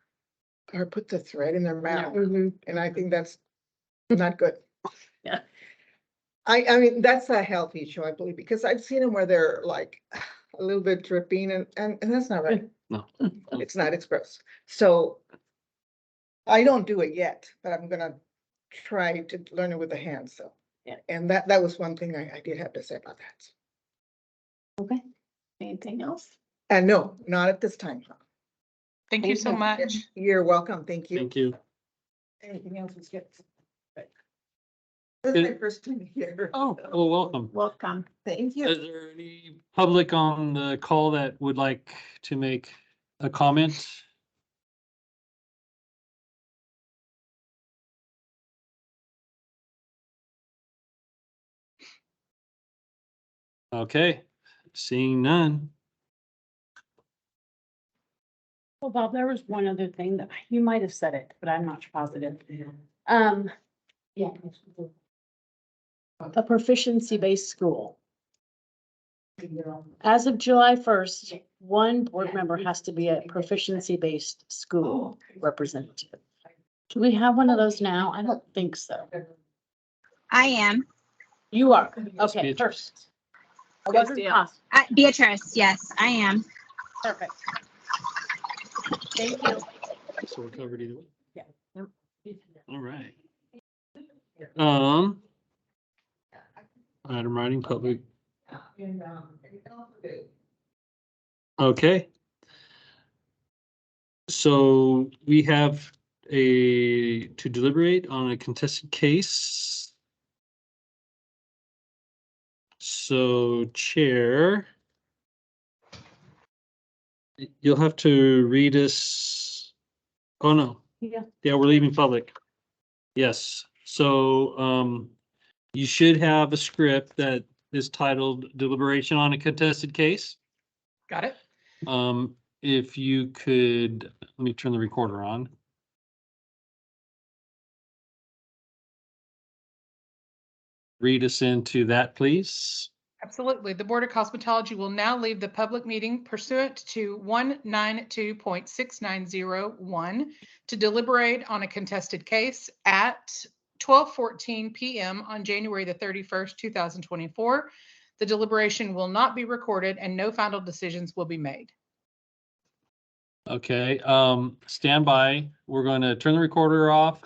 put the thread in their mouth. And I think that's not good. Yeah. I mean, that's a health issue, I believe, because I've seen them where they're like a little bit dripping and that's not right. No. It's not, it's gross. So I don't do it yet, but I'm gonna try to learn it with the hands, so. And that was one thing I did have to say about that. Okay. Anything else? And no, not at this time. Thank you so much. You're welcome. Thank you. Thank you. Anything else? Let's get. This is my first time here. Oh, well, welcome. Welcome. Thank you. Is there any public on the call that would like to make a comment? Okay, seeing none. Well, Bob, there was one other thing that you might have said it, but I'm not positive. Yeah. A proficiency-based school. As of July 1st, one board member has to be a proficiency-based school representative. Do we have one of those now? I don't think so. I am. You are, Yes, okay, Beatrice. perfect. I Good wasn't deal. positive. Beatrice, yes, I am. Perfect. Thank you. So we're covered either way. Yeah. All right. Item writing public. Okay. So we have to deliberate on a contested case. So Chair, you'll have to read us. Oh, no. Yeah. Yeah, we're leaving public. Yes. So, you should have a script that is titled Deliberation on a Contested Case. Got it? If you could, let me turn the recorder on. Read us into that, please. Absolutely. The Board of Cosmetology will now leave the public meeting pursuant to 192.6901 to deliberate on a contested case at 12:14 p.m. on January the 31st, 2024. The deliberation will not be recorded and no final decisions will be made. Okay, stand by. We're going to turn the recorder off